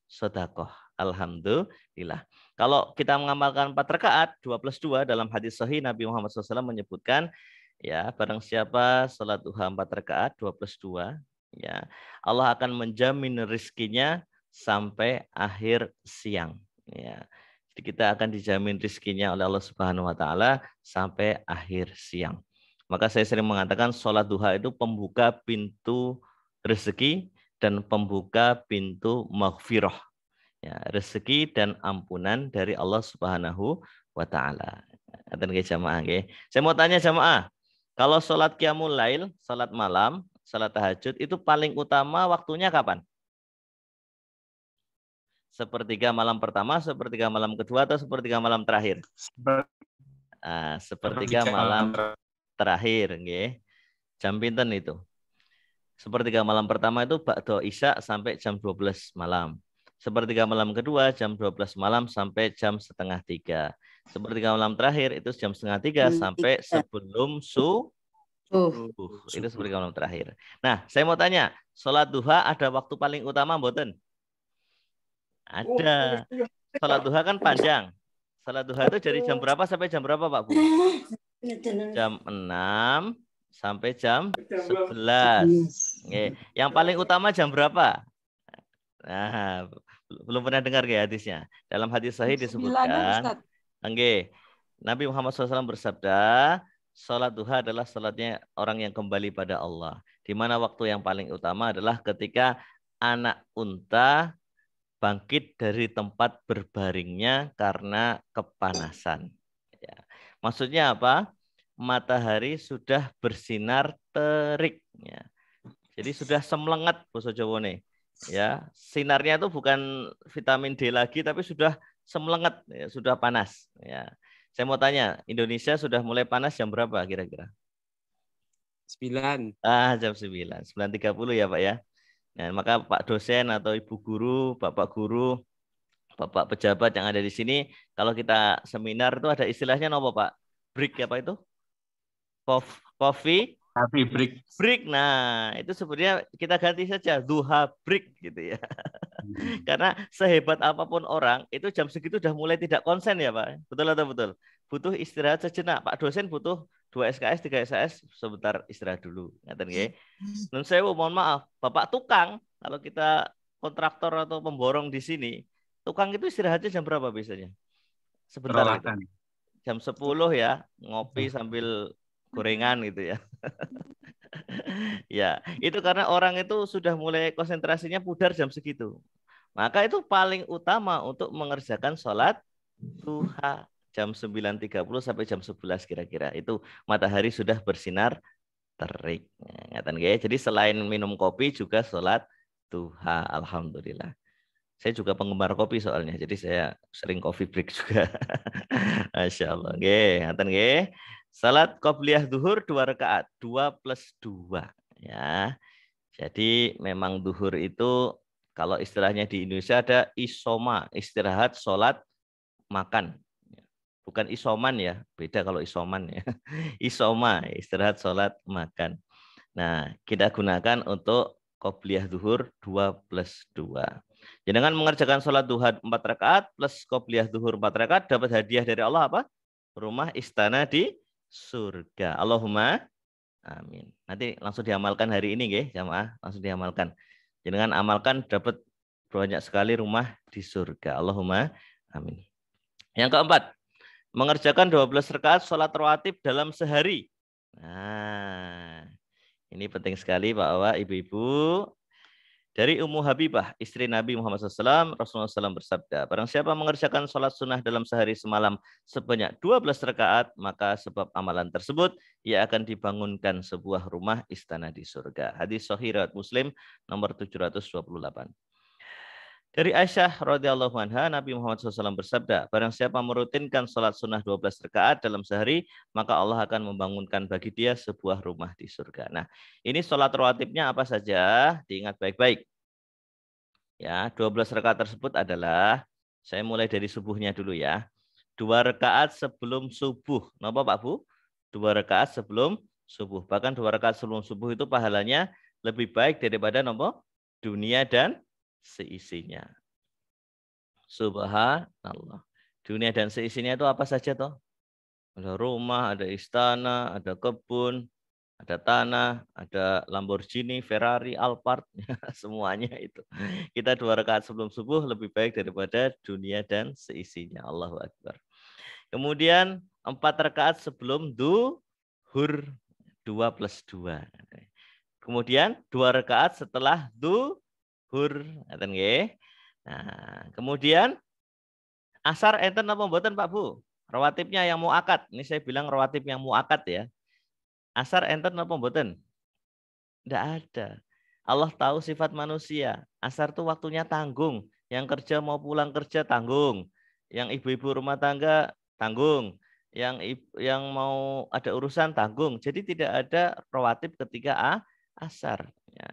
sedekah. Alhamdulillah. Kalau kita mengamalkan 4 rakaat, 2 plus 2 dalam hadis sahih Nabi Muhammad SAW menyebutkan, ya barang siapa sholat duha 4 rakaat, 2 plus 2, ya, Allah akan menjamin rezekinya sampai akhir siang. Ya. Jadi kita akan dijamin rezekinya oleh Allah Subhanahu wa taala sampai akhir siang. Maka saya sering mengatakan sholat duha itu pembuka pintu rezeki dan pembuka pintu maghfirah. Ya, rezeki dan ampunan dari Allah Subhanahu wa taala. Saya mau tanya jamaah, kalau sholat qiyamul lail, sholat malam, salat tahajud itu paling utama waktunya kapan? Sepertiga malam pertama, sepertiga malam kedua, atau sepertiga malam terakhir? Sepertiga malam terakhir, nggih. Jam pinten itu? Sepertiga malam pertama itu ba'da isya sampai jam 12 malam. Sepertiga malam kedua jam 12 malam sampai jam 2:30. Sepertiga malam terakhir itu jam 2:30 sampai sebelum itu seperti malam terakhir. Nah, saya mau tanya, sholat duha ada waktu paling utama mboten? Ada. Sholat duha kan panjang. Sholat duha itu dari jam berapa sampai jam berapa, Pak Bu? Jam 6 sampai jam 11. Oke. Yang paling utama jam berapa? Nah, belum pernah dengar ya hadisnya. Dalam hadis sahih disebutkan, Nabi Muhammad SAW bersabda, sholat duha adalah sholatnya orang yang kembali pada Allah. Di mana waktu yang paling utama adalah ketika anak unta bangkit dari tempat berbaringnya karena kepanasan. Ya. Maksudnya apa? Matahari sudah bersinar terik. Ya. Jadi sudah semlengat, basa Jawa nih. Ya, sinarnya itu bukan vitamin D lagi, tapi sudah semlengat, ya, sudah panas. Ya. Saya mau tanya, Indonesia sudah mulai panas jam berapa kira-kira? 9. Jam 9. 9.30 ya Pak ya. Nah, maka Pak dosen atau Ibu guru, Bapak guru, Bapak pejabat yang ada di sini, kalau kita seminar itu ada istilahnya apa Pak? Break apa itu? Coffee Coffee break. Break. Nah, itu sebenarnya kita ganti saja duha break gitu ya. Karena sehebat apapun orang, itu jam segitu udah mulai tidak konsen ya Pak. Betul atau betul? Butuh istirahat sejenak. Pak dosen butuh 2 SKS, 3 SKS, sebentar istirahat dulu. Ngaten nggih. Nun sewu, mohon maaf, Bapak tukang, kalau kita kontraktor atau pemborong di sini, tukang itu istirahatnya jam berapa biasanya? Sebentar gitu. Jam 10 ya, ngopi sambil gorengan gitu ya. Ya, itu karena orang itu sudah mulai konsentrasinya pudar jam segitu. Maka itu paling utama untuk mengerjakan sholat duha jam 9.30 sampai jam 11 kira-kira. Itu matahari sudah bersinar terik. Jadi selain minum kopi juga sholat duha. Alhamdulillah. Saya juga penggemar kopi soalnya, jadi saya sering coffee break juga. Masya Allah. Salat qobliyah duhur 2 rakaat, 2+2. Ya. Jadi memang duhur itu kalau istilahnya di Indonesia ada isoma, istirahat, sholat, makan. Bukan isoman ya, beda kalau isoman ya. Isoma, istirahat, sholat, makan. Nah, kita gunakan untuk qobliyah duhur 2+2. Dengan mengerjakan sholat duha 4 rakaat plus qobliyah duhur 4 rakaat dapat hadiah dari Allah apa? Rumah istana di surga. Allahumma amin. Nanti langsung diamalkan hari ini nggih, jamaah, langsung diamalkan. Dengan amalkan dapat banyak sekali rumah di surga. Allahumma amin. Yang keempat, mengerjakan 12 rakaat sholat rawatib dalam sehari. Nah, ini penting sekali Bapak, Ibu-ibu. Dari Ummu Habibah, istri Nabi Muhammad SAW, Rasulullah SAW bersabda, barang siapa mengerjakan sholat sunnah dalam sehari semalam sebanyak 12 rakaat, maka sebab amalan tersebut, ia akan dibangunkan sebuah rumah istana di surga. Hadis Sahih riwayat Muslim nomor 728. Dari Aisyah radhiyallahu anha, Nabi Muhammad SAW bersabda, barang siapa merutinkan sholat sunnah 12 rakaat dalam sehari, maka Allah akan membangunkan bagi dia sebuah rumah di surga. Nah, ini sholat rawatibnya apa saja? Diingat baik-baik. Ya, 12 rakaat tersebut adalah, saya mulai dari subuhnya dulu ya. 2 rakaat sebelum subuh. Napa Pak Bu? 2 rakaat sebelum subuh. Bahkan 2 rakaat sebelum subuh itu pahalanya lebih baik daripada napa? Dunia dan seisinya. Subhanallah. Dunia dan seisinya itu apa saja toh? Ada rumah, ada istana, ada kebun, ada tanah, ada Lamborghini, Ferrari, Alphard, semuanya itu. Kita 2 rakaat sebelum subuh lebih baik daripada dunia dan seisinya. Allahu Akbar. Kemudian 4 rakaat sebelum duhur 2+2. Kemudian 2 rakaat setelah duhur. Nah, kemudian asar enten apa mboten Pak Bu? Rawatibnya yang muakkad. Ini saya bilang rawatib yang muakkad ya. Asar enten apa mboten? Tidak ada. Allah tahu sifat manusia. Asar tuh waktunya tanggung. Yang kerja mau pulang kerja tanggung. Yang ibu-ibu rumah tangga tanggung. Yang mau ada urusan tanggung. Jadi tidak ada rawatib ketika asar. Ya.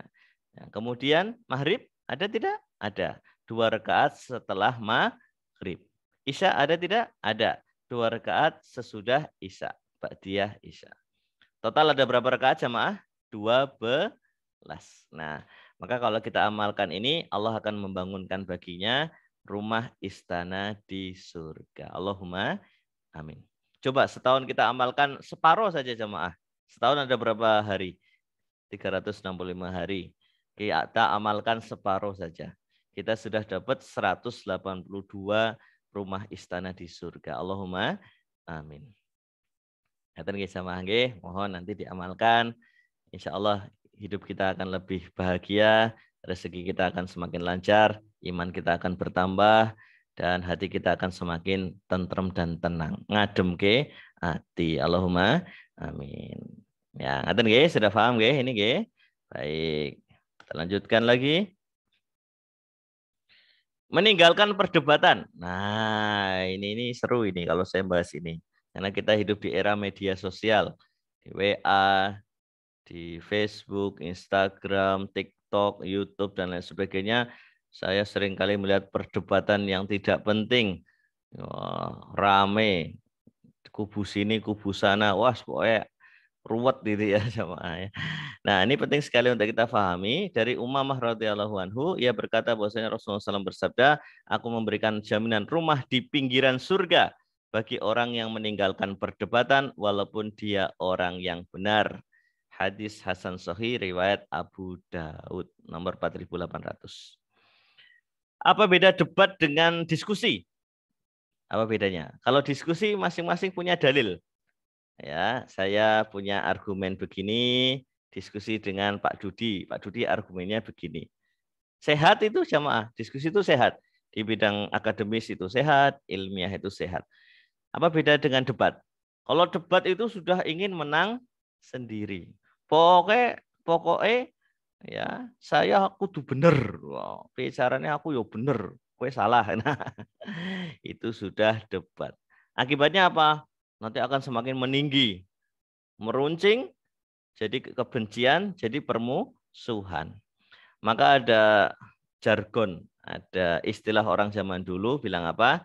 Kemudian maghrib ada tidak? Ada. 2 rakaat setelah maghrib. Isya ada tidak? Ada. 2 rakaat sesudah isya. Ba'diyah isya. Total ada berapa rakaat jamaah? 12. Nah, maka kalau kita amalkan ini, Allah akan membangunkan baginya rumah istana di surga. Allahumma amin. Coba setahun kita amalkan separuh saja jamaah. Setahun ada berapa hari? 365 hari. Kita amalkan separuh saja. Kita sudah dapat 182 rumah istana di surga. Allahumma amin. Mohon nanti diamalkan. Insya Allah hidup kita akan lebih bahagia, rezeki kita akan semakin lancar, iman kita akan bertambah, dan hati kita akan semakin tentrem dan tenang. Ngadem ke hati. Allahumma amin. Ya, ngaten nggih, sudah paham nggih ini nggih? Baik. Kita lanjutkan lagi. Meninggalkan perdebatan. Nah, ini seru ini kalau saya bahas ini. Karena kita hidup di era media sosial. Di WA, di Facebook, Instagram, TikTok, YouTube, dan lain sebagainya. Saya sering kali melihat perdebatan yang tidak penting. Wah, rame. Kubu sini, kubu sana. Wah, pokoknya ruwet gitu ya jamaah ya. Nah, ini penting sekali untuk kita pahami. Dari Umamah radhiyallahu anhu, ia berkata bahwasanya Rasulullah SAW bersabda, aku memberikan jaminan rumah di pinggiran surga bagi orang yang meninggalkan perdebatan walaupun dia orang yang benar. Hadis Hasan Sahih riwayat Abu Daud nomor 4800. Apa beda debat dengan diskusi? Apa bedanya? Kalau diskusi masing-masing punya dalil. Ya, saya punya argumen begini, diskusi dengan Pak Dudi. Pak Dudi argumennya begini. Sehat itu jamaah, diskusi itu sehat. Di bidang akademis itu sehat, ilmiah itu sehat. Apa beda dengan debat? Kalau debat itu sudah ingin menang sendiri. Pokoknya ya saya kudu bener. Wow, bicaranya aku yo bener, kowe salah. Nah, itu sudah debat. Akibatnya apa? Nanti akan semakin meninggi, meruncing, jadi kebencian, jadi permusuhan. Maka ada jargon, ada istilah orang zaman dulu bilang apa?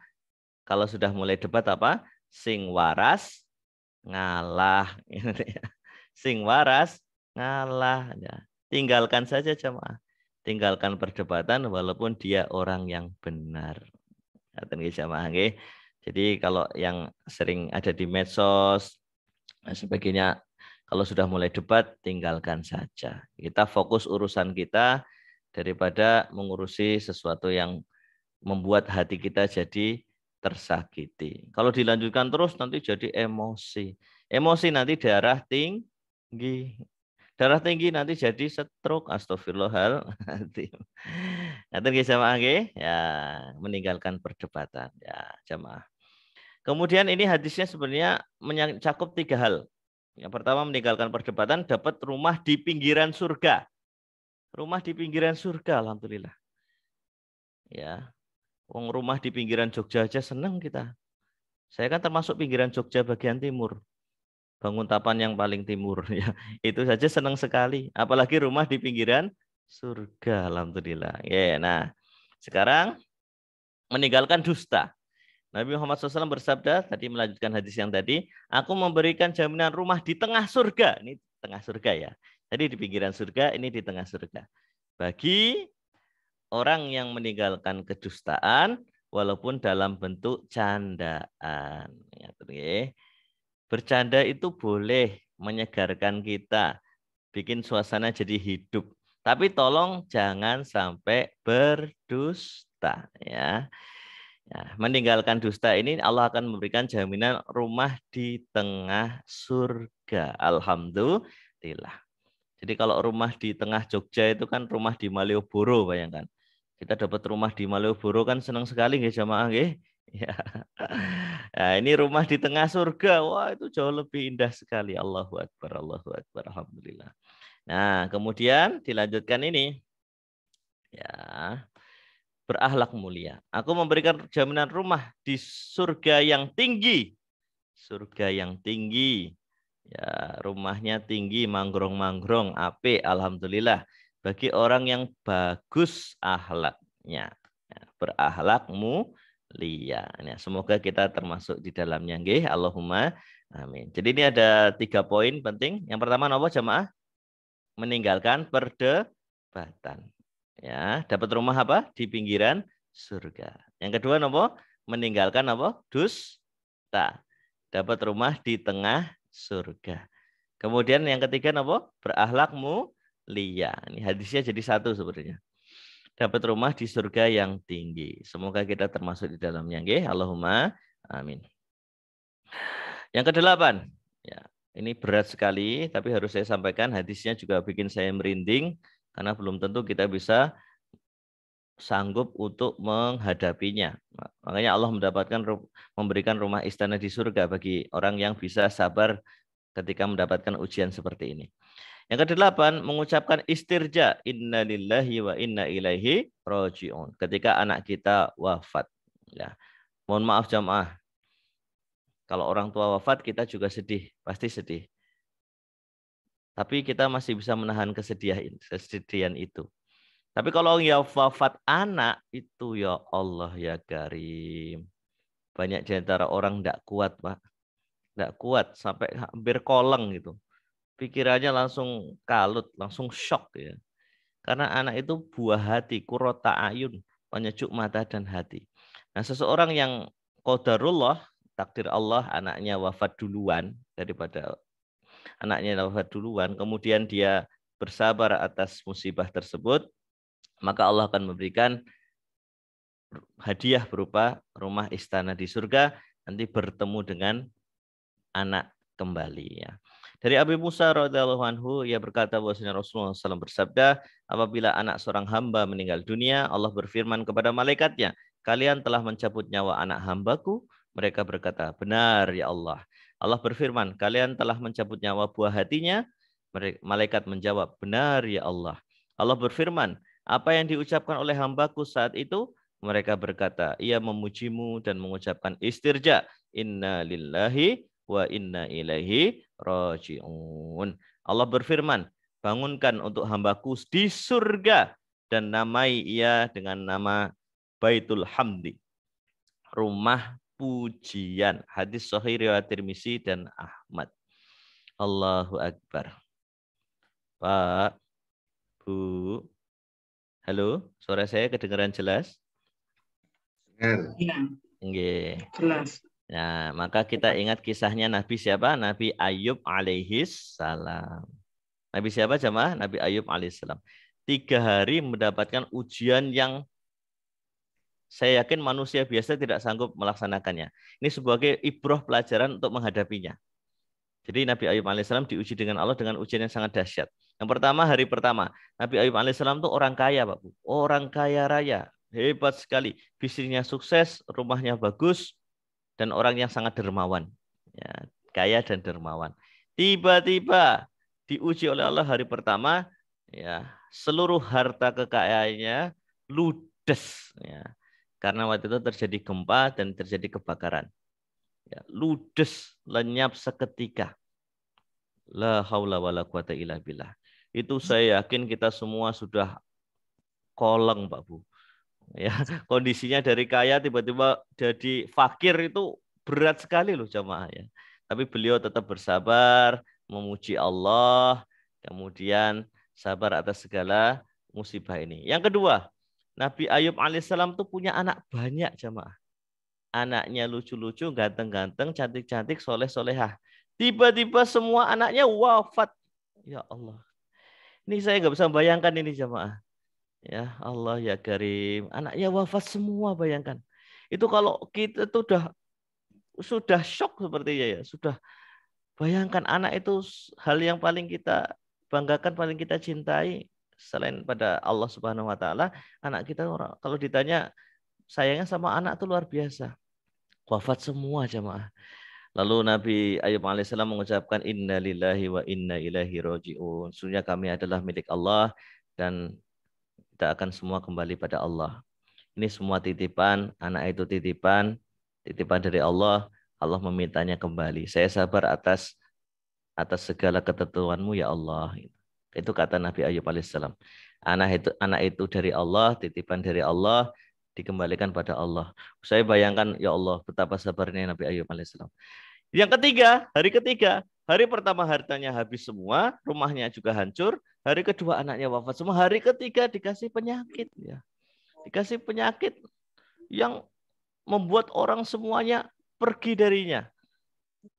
Kalau sudah mulai debat apa? Sing waras ngalah. Sing waras ngalah. Ya. Tinggalkan saja jemaah. Tinggalkan perdebatan walaupun dia orang yang benar. Jadi kalau yang sering ada di medsos dan sebagainya, kalau sudah mulai debat, tinggalkan saja. Kita fokus urusan kita daripada mengurusi sesuatu yang membuat hati kita jadi tersakiti. Kalau dilanjutkan terus nanti jadi emosi. Emosi nanti darah tinggi. Darah tinggi nanti jadi stroke. Astagfirullahaladzim. Nanti jamaah ya, meninggalkan perdebatan ya jamaah. Kemudian ini hadisnya sebenarnya mencakup 3 hal. Yang pertama meninggalkan perdebatan dapat rumah di pinggiran surga. Rumah di pinggiran surga, alhamdulillah. Ya, rumah di pinggiran Jogja aja senang kita. Saya kan termasuk pinggiran Jogja bagian timur. Banguntapan yang paling timur ya. Itu saja senang sekali. Apalagi rumah di pinggiran surga, alhamdulillah. Ya, nah, sekarang meninggalkan dusta. Nabi Muhammad SAW bersabda, tadi melanjutkan hadis yang tadi, aku memberikan jaminan rumah di tengah surga. Ini tengah surga ya. Tadi di pinggiran surga, ini di tengah surga. Bagi orang yang meninggalkan kedustaan, walaupun dalam bentuk candaan. Bercanda itu boleh menyegarkan kita, bikin suasana jadi hidup. Tapi tolong jangan sampai berdusta. Ya. Ya, meninggalkan dusta ini Allah akan memberikan jaminan rumah di tengah surga. Alhamdulillah. Jadi kalau rumah di tengah Jogja itu kan rumah di Malioboro, bayangkan. Kita dapat rumah di Malioboro kan senang sekali nggih jamaah nggih. Ya. Nah, ini rumah di tengah surga. Wah, itu jauh lebih indah sekali. Allahu Akbar, Allahu Akbar. Alhamdulillah. Nah, kemudian dilanjutkan ini. Ya. Berakhlak mulia. Aku memberikan jaminan rumah di surga yang tinggi. Surga yang tinggi. Ya, rumahnya tinggi, manggrong-manggrong, apik, alhamdulillah. Bagi orang yang bagus akhlaknya. Ya, berakhlak mulia. Ya, semoga kita termasuk di dalamnya. Nggih, Allahumma amin. Jadi ini ada 3 poin penting. Yang pertama apa jamaah? Meninggalkan perdebatan. Ya, dapat rumah apa? Di pinggiran surga. Yang kedua apa? Meninggalkan apa? Dusta. Dapat rumah di tengah surga. Kemudian yang ketiga apa? Berakhlak mulia. Ini hadisnya jadi satu sebenarnya. Dapat rumah di surga yang tinggi. Semoga kita termasuk di dalamnya. Nggih, Allahumma amin. Yang kedelapan, ya, ini berat sekali, tapi harus saya sampaikan. Hadisnya juga bikin saya merinding. Karena belum tentu kita bisa sanggup untuk menghadapinya. Makanya Allah memberikan rumah istana di surga bagi orang yang bisa sabar ketika mendapatkan ujian seperti ini. Yang kedelapan, mengucapkan istirja, inna lillahi wa inna ilaihi raji'un. Ketika anak kita wafat. Ya. Mohon maaf jamaah. Kalau orang tua wafat, kita juga sedih. Pasti sedih. Tapi kita masih bisa menahan kesedihan itu. Tapi kalau ya wafat anak itu ya Allah ya Karim. Banyak di antara orang tidak kuat, Pak. Tidak kuat sampai hampir koleng gitu. pikirannya langsung kalut, langsung shock ya. Karena anak itu buah hati, qurrata ayun, penyejuk mata dan hati. Nah, seseorang yang qadarullah, takdir Allah, anaknya wafat duluan daripada anaknya wafat duluan, kemudian dia bersabar atas musibah tersebut, maka Allah akan memberikan hadiah berupa rumah istana di surga, nanti bertemu dengan anak kembali ya. Dari Abi Musa radhiyallahu anhu, ia berkata bahwasanya Rasulullah SAW bersabda, apabila anak seorang hamba meninggal dunia, Allah berfirman kepada malaikatnya, kalian telah mencabut nyawa anak hambaku. Mereka berkata, benar ya Allah. Allah berfirman, kalian telah mencabut nyawa buah hatinya. Malaikat menjawab, benar ya Allah. Allah berfirman, apa yang diucapkan oleh hambaku saat itu? Mereka berkata, ia memujimu dan mengucapkan istirja. Inna lillahi wa inna ilaihi raji'un. Allah berfirman, bangunkan untuk hambaku di surga dan namai ia dengan nama Baitul Hamdi, rumah pujian. Hadis sahih riwayat Tirmizi dan Ahmad. Allahu Akbar. Pak, Bu, halo, suara saya kedengaran jelas? Ya, Nggih. jelas. Nah, maka kita ingat kisahnya Nabi siapa? Nabi Ayub alaihis salam. Nabi siapa jemaah? Nabi Ayub alaihis salam. 3 hari mendapatkan ujian yang saya yakin manusia biasa tidak sanggup melaksanakannya. Ini sebagai ibrah pelajaran untuk menghadapinya. Jadi Nabi Ayub alaihissalam diuji dengan Allah dengan ujian yang sangat dahsyat. Yang pertama, hari pertama, Nabi Ayub alaihissalam itu orang kaya, Pak Bu. Orang kaya raya, hebat sekali. Bisnisnya sukses, rumahnya bagus, dan orang yang sangat dermawan. Ya, kaya dan dermawan. Tiba-tiba diuji oleh Allah hari pertama, ya, seluruh harta kekayaannya ludes. Ya. Karena waktu itu terjadi gempa dan terjadi kebakaran. Ya, ludes, lenyap seketika. La haula wala quwata illa billah. Itu saya yakin kita semua sudah koleng, Pak Bu. Ya, kondisinya dari kaya tiba-tiba jadi fakir itu berat sekali loh jamaah ya. Tapi beliau tetap bersabar, memuji Allah, kemudian sabar atas segala musibah ini. Yang kedua, Nabi Ayub alaihissalam tuh punya anak banyak jamaah. Anaknya lucu-lucu, ganteng-ganteng, cantik-cantik, soleh-solehah. Tiba-tiba semua anaknya wafat. Ya Allah. Ini saya nggak bisa bayangkan ini jamaah. Ya Allah ya Karim. Anaknya wafat semua, bayangkan. Itu kalau kita tuh sudah shock sepertinya ya. Sudah bayangkan anak itu hal yang paling kita banggakan, paling kita cintai. Selain pada Allah Subhanahu Wa Taala, anak kita kalau ditanya sayangnya sama anak itu luar biasa. Wafat semua jamaah. Lalu Nabi Ayub alaihissalam mengucapkan inna lillahi wa inna ilaihi raji'un. Sesungguhnya kami adalah milik Allah dan kita akan semua kembali pada Allah. Ini semua titipan, anak itu titipan dari Allah. Allah memintanya kembali. Saya sabar atas segala ketentuanmu ya Allah. Itu kata Nabi Ayub alaihissalam. Anak itu dari Allah, titipan dari Allah, dikembalikan pada Allah. Saya bayangkan ya Allah betapa sabarnya Nabi Ayub alaihissalam. Yang ketiga, hari pertama hartanya habis semua, rumahnya juga hancur. Hari kedua anaknya wafat semua. Hari ketiga dikasih penyakit ya. Dikasih penyakit yang membuat orang semuanya pergi darinya.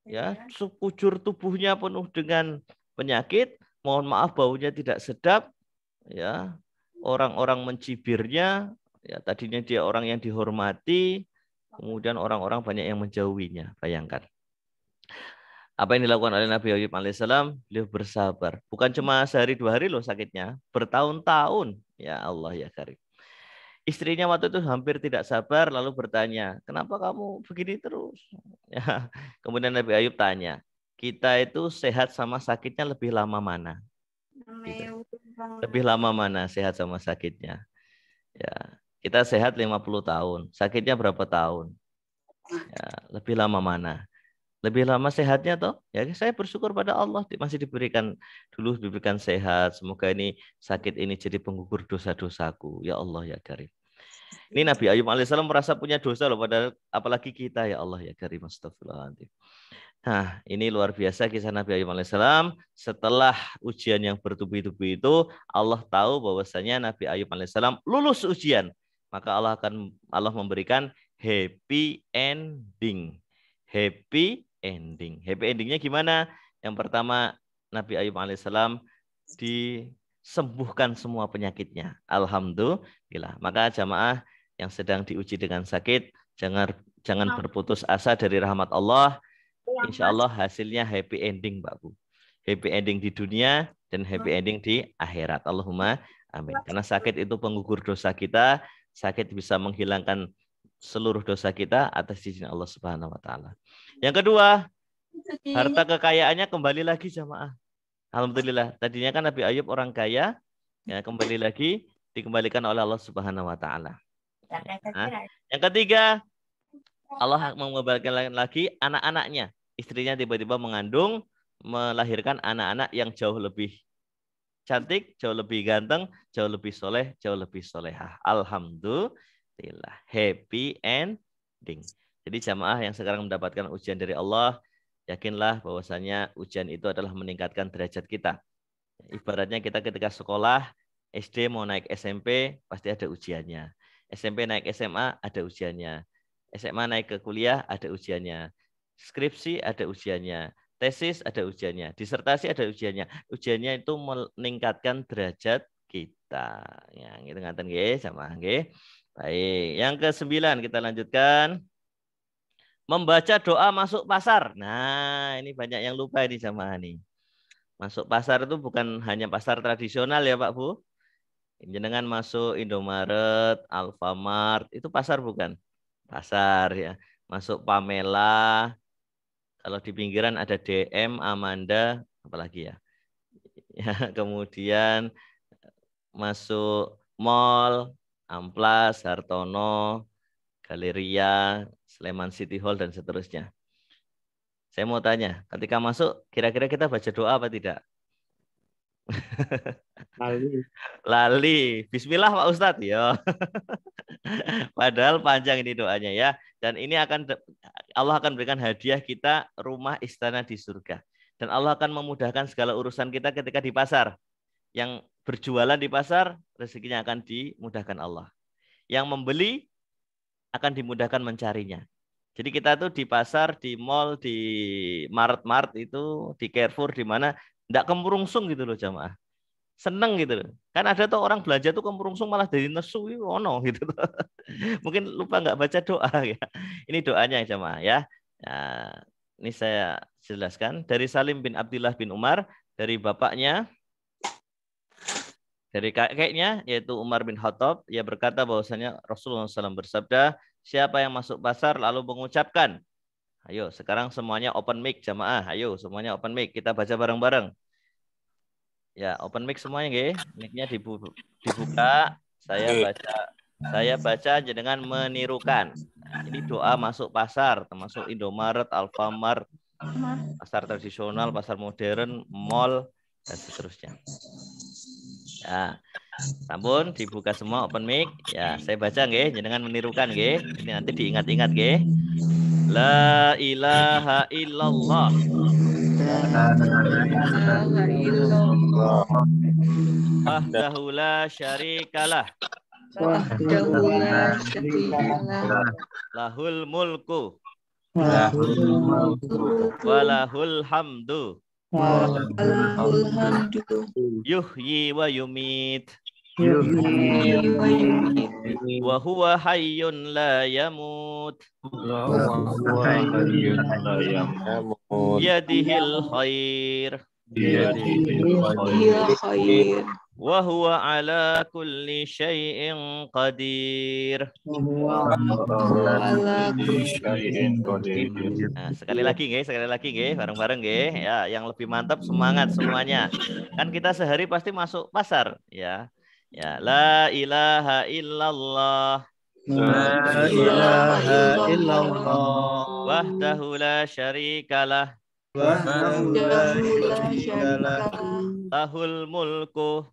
Ya, sekujur tubuhnya penuh dengan penyakit. Mohon maaf baunya tidak sedap. Ya, orang-orang mencibirnya. Ya, tadinya dia orang yang dihormati, kemudian orang-orang banyak yang menjauhinya. Bayangkan. Apa yang dilakukan oleh Nabi Ayub alaihissalam? Beliau bersabar. Bukan cuma sehari 2 hari loh sakitnya, bertahun-tahun. Ya Allah ya Karim. Istrinya waktu itu hampir tidak sabar, lalu bertanya, kenapa kamu begini terus? Ya. Kemudian Nabi Ayub tanya, kita itu sehat sama sakitnya lebih lama mana? Gitu. Lebih lama mana sehat sama sakitnya? Ya, kita sehat 50 tahun, sakitnya berapa tahun? Ya, lebih lama mana? Lebih lama sehatnya toh? Ya, saya bersyukur pada Allah masih diberikan sehat. Semoga ini sakit ini jadi penggugur dosa-dosaku. Ya Allah ya Karim. Ini Nabi Ayub alaihissalam merasa punya dosa loh, padahal apalagi kita ya Allah ya Karim. Astagfirullahaladzim. Nah, ini luar biasa kisah Nabi Ayub alaihissalam. Setelah ujian yang bertubi-tubi itu, Allah tahu bahwasanya Nabi Ayub alaihissalam lulus ujian. Maka Allah memberikan happy ending. Happy ending. Happy endingnya gimana? Yang pertama, Nabi Ayub alaihissalam disembuhkan semua penyakitnya. Alhamdulillah. Maka jamaah yang sedang diuji dengan sakit, jangan berputus asa dari rahmat Allah. Insya Allah hasilnya happy ending, Mbak Bu. Happy ending di dunia dan happy ending di akhirat. Allahumma amin. Karena sakit itu penggugur dosa kita. Sakit bisa menghilangkan seluruh dosa kita atas izin Allah Subhanahu wa taala. Yang kedua, harta kekayaannya kembali lagi jamaah. Alhamdulillah. Tadinya kan Nabi Ayub orang kaya, ya kembali lagi dikembalikan oleh Allah Subhanahu wa taala. Nah, yang ketiga, Allah mengembalikan lagi anak-anaknya. Istrinya tiba-tiba mengandung, melahirkan anak-anak yang jauh lebih cantik, jauh lebih ganteng, jauh lebih soleh, jauh lebih solehah. Alhamdulillah. Happy ending. Jadi jamaah yang sekarang mendapatkan ujian dari Allah, yakinlah bahwasanya ujian itu adalah meningkatkan derajat kita. Ibaratnya kita ketika sekolah, SD mau naik SMP, pasti ada ujiannya. SMP naik SMA, ada ujiannya. SMA naik ke kuliah, ada ujiannya. Skripsi, ada ujiannya. Tesis, ada ujiannya. Disertasi, ada ujiannya. Ujiannya itu meningkatkan derajat kita. Ya, gitu ngaten nggih, sama nggih. Baik, yang ke-9 kita lanjutkan. Membaca doa masuk pasar. Nah, ini banyak yang lupa ini jamaah nih. Masuk pasar itu bukan hanya pasar tradisional ya Pak Bu. Jenengan masuk Indomaret, Alfamart, itu pasar bukan? Pasar ya. Masuk Pamela, kalau di pinggiran ada DM, Amanda, apalagi ya. Ya, kemudian masuk mall, Amplas, Hartono, Galeria, Sleman City Hall dan seterusnya. Saya mau tanya, ketika masuk kira-kira kita baca doa apa tidak? Lali. Bismillah Pak Ustadz ya. Padahal panjang ini doanya ya. Dan ini Allah akan berikan hadiah kita rumah istana di surga. Dan Allah akan memudahkan segala urusan kita ketika di pasar. Yang berjualan di pasar, rezekinya akan dimudahkan Allah. Yang membeli akan dimudahkan mencarinya. Jadi kita tuh di pasar, di mall, di mart-mart itu, di Carrefour, di mana enggak kemurungsung gitu loh jamaah. Seneng gitu loh. Kan ada tuh orang belanja tuh kemurungsung malah dari nesu gitu. Mungkin lupa nggak baca doa ya. Ini doanya jamaah ya. Nah, ini saya jelaskan dari Salim bin Abdullah bin Umar, dari bapaknya, dari kakeknya yaitu Umar bin Khattab, ia berkata bahwasanya Rasulullah SAW bersabda, siapa yang masuk pasar lalu mengucapkan, ayo sekarang semuanya open mic jamaah, ayo semuanya open mic, kita baca bareng-bareng. Ya, open mic semuanya nggih. Mic-nya dibuka. Saya baca dengan menirukan. Nah, ini doa masuk pasar, termasuk Indomaret, Alfamart, pasar tradisional, pasar modern, mall dan seterusnya. Ya. Sampun dibuka semua open mic. Ya, saya baca nggih, jenengan menirukan nggih. Ini nanti diingat-ingat nggih. La ilaha illallah. Wahdahu la syarikalah. Lahul mulku. Walahul hamdu. Yuhyi wa yumit. Wa huwa hayyun la yamut. Biyadihil khair. Wa huwa ala kulli syai'in qadir. Nah, sekali lagi nggih, bareng-bareng nggih. Ya, yang lebih mantap semangat semuanya. Kan kita sehari pasti masuk pasar, ya. Ya, la ilaha illallah. La ilaha illallah. Wahdahu la syarikalah. Wahdahu la syarikalah. Lahul mulku.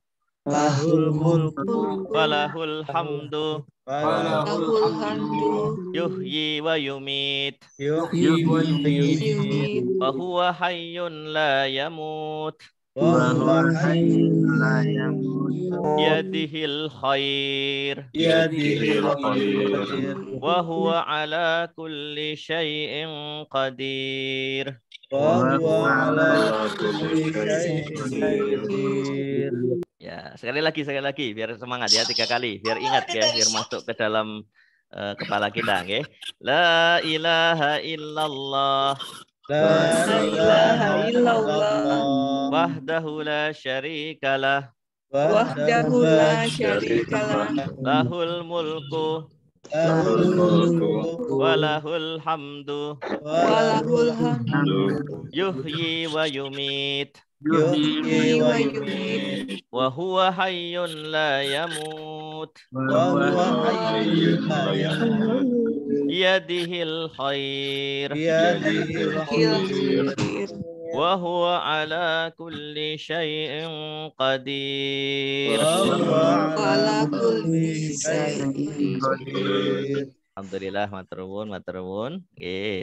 Lahul mulku walahul hamdu walahul hamdu yuhyi wa yumit yuhyi wa yumiit wa huwa hayyun la yamut wa huwa hayyun la yamut biyadihil khair biyadihil khair wa huwa ala kulli syai'in qadir. wa huwa ala kulli syai'in qadir. Ya, sekali lagi biar semangat ya, 3 kali biar ingat ya, biar masuk ke dalam kepala kita nggih. La ilaha illallah La ilaha illallah wahdahu la syarikalah wahdahu la syarikalah lahul mulku lahul mulku walahul hamdu walahul hamdu yuhyi wa yumit yuhyi wa yumiit wa huwa hayyun la yamut wa huwa hayyun la yamut biyadihil khair biyadihil khair wa huwa ala kulli syai'in qadir. wa huwa ala kulli syai'in qadir. Alhamdulillah, matur nuwun.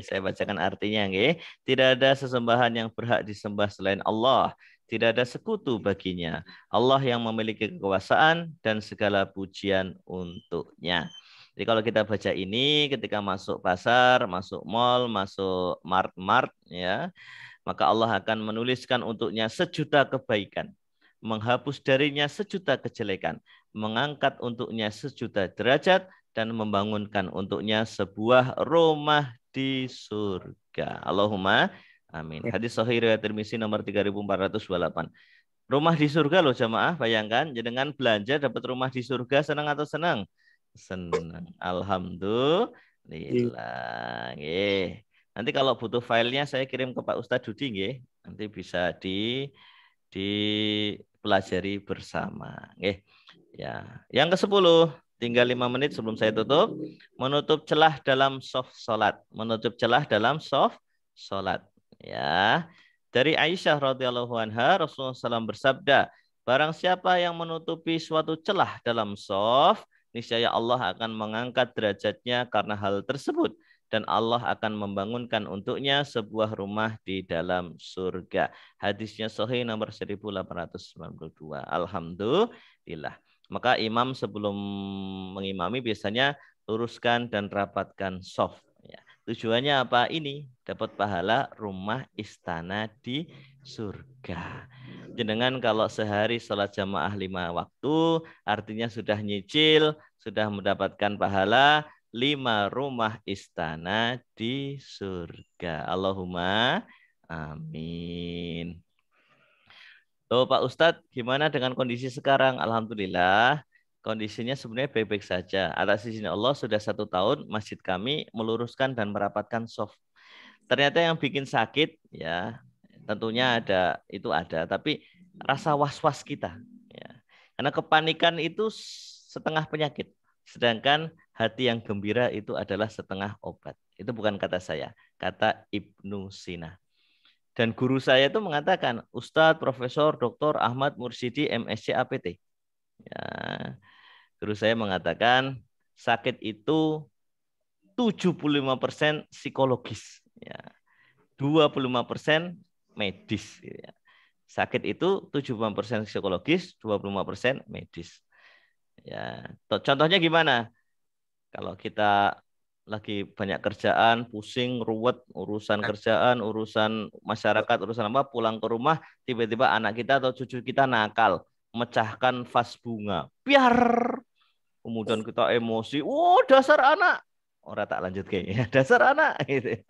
Saya bacakan artinya nggih. Tidak ada sesembahan yang berhak disembah selain Allah. Tidak ada sekutu baginya. Allah yang memiliki kekuasaan dan segala pujian untuknya. Jadi kalau kita baca ini ketika masuk pasar, masuk mall, masuk mart ya, maka Allah akan menuliskan untuknya 1.000.000 kebaikan, menghapus darinya 1.000.000 kejelekan, mengangkat untuknya 1.000.000 derajat, dan membangunkan untuknya sebuah rumah di surga. Allahumma amin. Hadis sahih riwayat Tirmizi nomor 3428. Rumah di surga loh jamaah, bayangkan jenengan belanja dapat rumah di surga, senang atau senang? Senang. Alhamdulillah. Nggih. Nanti kalau butuh filenya saya kirim ke Pak Ustadz Dudi nggih. Nanti bisa dipelajari bersama nggih. Ya. Yang ke-10, tinggal 5 menit sebelum saya tutup. Menutup celah dalam soft salat. Menutup celah dalam soft salat. Ya. Dari Aisyah radhiyallahu anha, Rasulullah SAW bersabda, barang siapa yang menutupi suatu celah dalam soft, niscaya Allah akan mengangkat derajatnya karena hal tersebut. Dan Allah akan membangunkan untuknya sebuah rumah di dalam surga. Hadisnya sahih nomor 1892. Alhamdulillah. Maka imam sebelum mengimami biasanya luruskan dan rapatkan soft. Ya. Tujuannya apa? Ini dapat pahala rumah istana di surga. Jenengan kalau sehari sholat jamaah 5 waktu, artinya sudah nyicil, sudah mendapatkan pahala 5 rumah istana di surga. Allahumma amin. Loh Pak Ustadz, gimana dengan kondisi sekarang? Alhamdulillah, kondisinya sebenarnya baik-baik saja. Atas izin Allah sudah 1 tahun masjid kami meluruskan dan merapatkan soft. Ternyata yang bikin sakit, ya tentunya ada, tapi rasa was-was kita. Ya. Karena kepanikan itu setengah penyakit. Sedangkan hati yang gembira itu adalah setengah obat. Itu bukan kata saya, kata Ibnu Sina. Dan guru saya itu mengatakan, Ustadz, Profesor, Dr. Ahmad Mursidi, MSc APT. Ya, guru saya mengatakan, sakit itu 75% psikologis. Ya, 25% medis. Ya. Sakit itu 75% psikologis, 25% medis. Ya, contohnya gimana? Kalau kita lagi banyak kerjaan, pusing, ruwet, urusan kerjaan, urusan masyarakat, urusan apa, pulang ke rumah, tiba-tiba anak kita atau cucu kita nakal, mecahkan vas bunga. Biar kemudian kita emosi, dasar anak. Orang tak lanjut kayaknya, dasar anak. Gitu.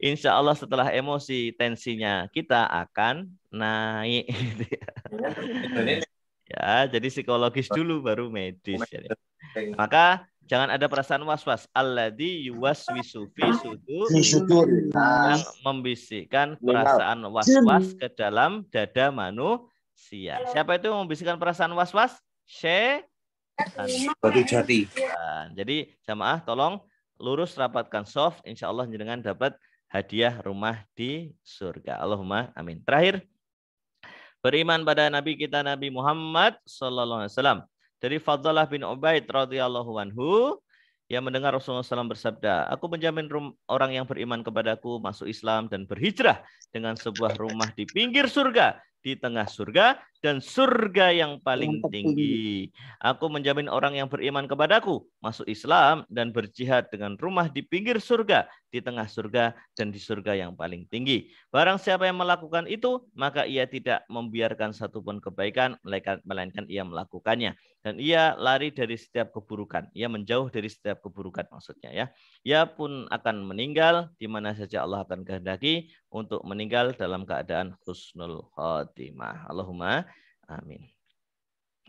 Insya Allah setelah emosi, tensinya kita akan naik. Gitu. Ya, jadi psikologis dulu baru medis. Ya. Maka jangan ada perasaan was-was. Alladzi yuwaswisu fi sudur, yang membisikkan perasaan was-was ke dalam dada manusia. Siapa itu yang membisikkan perasaan was-was? Batu jati. Jadi jamaah tolong lurus rapatkan soft. Insya Allah jenengan dapat hadiah rumah di surga. Allahumma amin. Terakhir, beriman pada Nabi kita Nabi Muhammad sallallahu alaihi wasallam. Dari Fadlah bin Ubaid radhiyallahu anhu, yang mendengar Rasulullah SAW bersabda, aku menjamin orang yang beriman kepadaku masuk Islam dan berhijrah dengan sebuah rumah di pinggir surga, di tengah surga, dan surga yang paling tinggi. Aku menjamin orang yang beriman kepadaku masuk Islam dan berjihad dengan rumah di pinggir surga, di tengah surga, dan di surga yang paling tinggi. Barang siapa yang melakukan itu, maka ia tidak membiarkan satupun kebaikan, melainkan ia melakukannya. Dan ia lari dari setiap keburukan. Ia menjauh dari setiap keburukan maksudnya ya. Ia pun akan meninggal di mana saja Allah akan kehendaki untuk meninggal dalam keadaan husnul khotimah. Allahumma amin.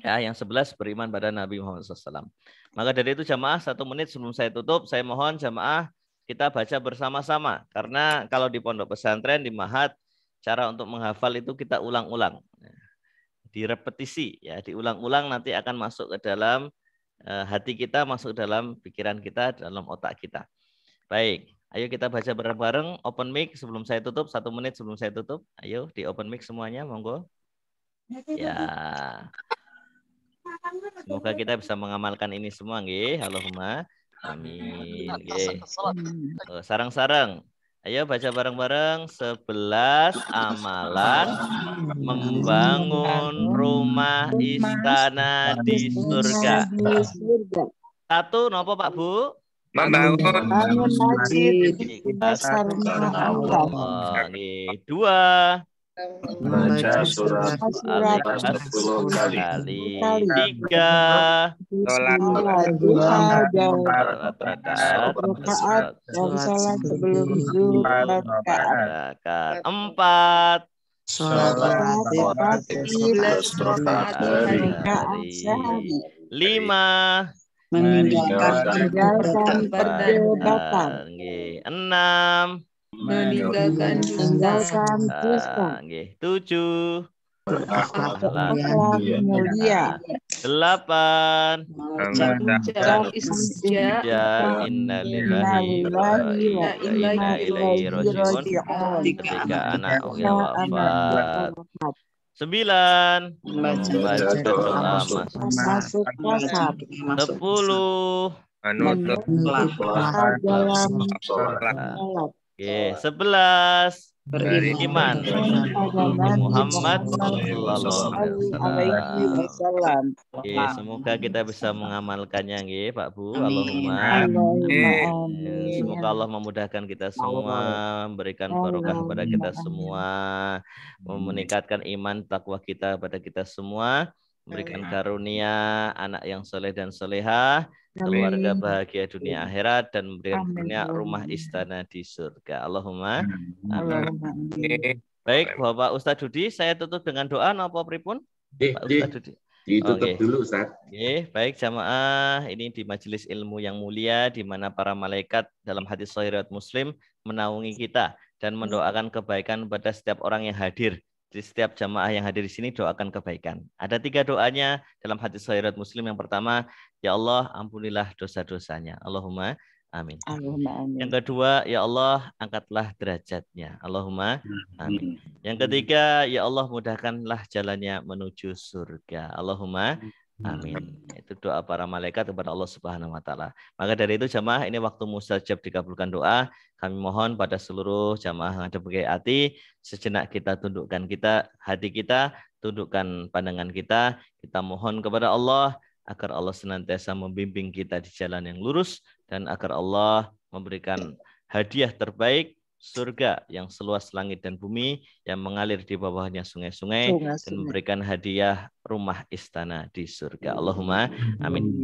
Ya, yang 11 beriman pada Nabi Muhammad SAW. Maka dari itu jamaah 1 menit sebelum saya tutup, saya mohon jamaah kita baca bersama-sama. Karena kalau di pondok pesantren, di Mahat, cara untuk menghafal itu kita ulang-ulang. Direpetisi, ya, diulang-ulang nanti akan masuk ke dalam hati kita, masuk dalam pikiran kita, dalam otak kita. Baik, ayo kita baca bareng-bareng. Open mic sebelum saya tutup, 1 menit sebelum saya tutup. Ayo di open mic semuanya, monggo. Ya, semoga kita bisa mengamalkan ini semua, nggih. Allahumma amin. Nggih. Sarang-sarang. Ayo baca bareng-bareng 11 amalan membangun rumah istana di surga. 1 nopo Pak Bu? Membangun masjid di dasar rumah Allah. 2 Membaca surat Al-Ikhlas 10 kali. 3 sholat rakaat dan salat sebelum zuhur 4 rakaat. 4 sholat sehari. 5 meninggalkan perdebatan, 6 meninggalkan dusta, 7 akhlak mulia, 8 mengucap istisqa, innalillahi wa inna ilaihi rajiun ketika anak wafat. 9 membaca doa masuk kasar, 10 menutup dalam sholat. 11 beriman pada Muhammad Sallallahu Alaihi Wasallam. Semoga kita bisa mengamalkannya, nggih Pak Bu. Amin. Allahumma Amin. semoga Allah memudahkan kita semua, memberikan barokah kepada kita semua, meningkatkan iman takwa kita pada kita semua, memberikan karunia anak yang soleh dan solehah, keluarga bahagia dunia akhirat, dan memberikan karunia rumah istana di surga. Allahumma amin. Baik, Bapak Ustadz Dudi, saya tutup dengan doa napa pripun? Pak Ustadz Dudi. Ditutup dulu, Ustaz. Baik jamaah, ini di majelis ilmu yang mulia di mana para malaikat dalam hadis sahih riwayat Muslim menaungi kita dan mendoakan kebaikan pada setiap orang yang hadir. Di setiap jamaah yang hadir di sini doakan kebaikan. Ada 3 doanya dalam hadis sahih riwayat Muslim. Yang pertama, ya Allah ampunilah dosa-dosanya. Allahumma amin. Yang kedua, ya Allah angkatlah derajatnya. Allahumma amin. Yang ketiga, ya Allah mudahkanlah jalannya menuju surga. Allahumma amin. Itu doa para malaikat kepada Allah Subhanahu wa taala. Maka dari itu jamaah, ini waktu mustajab dikabulkan doa. Kami mohon pada seluruh jamaah yang ada berbagai hati, sejenak kita tundukkan hati kita, tundukkan pandangan kita mohon kepada Allah agar Allah senantiasa membimbing kita di jalan yang lurus, dan agar Allah memberikan hadiah terbaik, surga yang seluas langit dan bumi, yang mengalir di bawahnya sungai-sungai, dan memberikan hadiah rumah istana di surga. Allahumma amin.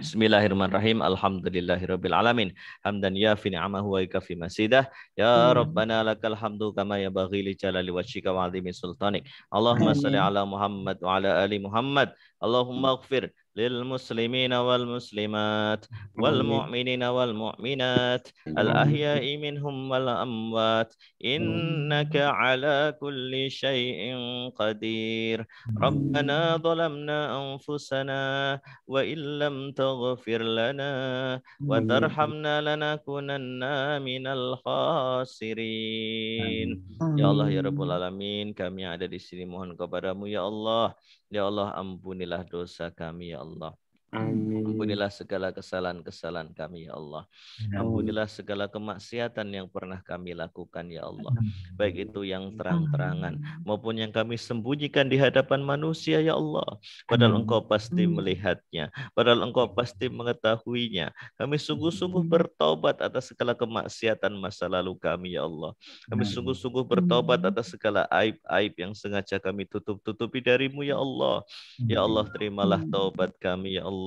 Bismillahirrahmanirrahim. Alhamdulillahirabbil alamin. Hamdan yafi ni'amahu wa yakafi masidah. Ya Rabbana lakal hamdu kama yabaghi li jalali wajhika wa 'azimi sultanik. Allahumma shalli ala Muhammad wa ala ali Muhammad. Allahumma ighfir للمسلمين والمسلمات والمؤمنين والمؤمنات الأحياء منهم والأموات إنك على كل شيء قدير ربنا ظلمنا أنفسنا وإن لم تغفر لنا وترحمنا لنكونن من الخاسرين. Ya Allah ya Rabbul Alamin, kami yang ada di sini mohon kepadamu ya Allah. Ya Allah, ampunilah dosa kami ya Allah. Ampunilah segala kesalahan-kesalahan kami ya Allah. Ampunilah segala kemaksiatan yang pernah kami lakukan ya Allah. Baik itu yang terang-terangan maupun yang kami sembunyikan di hadapan manusia ya Allah. Padahal Engkau pasti melihatnya. Padahal Engkau pasti mengetahuinya. Kami sungguh-sungguh bertobat atas segala kemaksiatan masa lalu kami ya Allah. Kami sungguh-sungguh bertobat atas segala aib-aib yang sengaja kami tutup-tutupi darimu ya Allah. Ya Allah, terimalah taubat kami ya Allah.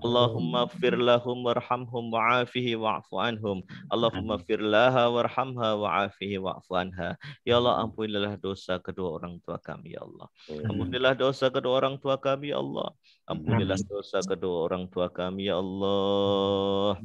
Allahumma ighfir lahum warhamhum wa'afihi wa'fu anhum. Allahumma ighfir laha warhamha wa'afihi wa'fu anha. Ya Allah, ampunilah dosa kedua orang tua kami ya Allah. Ampunilah dosa kedua orang tua kami ya Allah. Ampunilah dosa kedua orang tua kami ya Allah.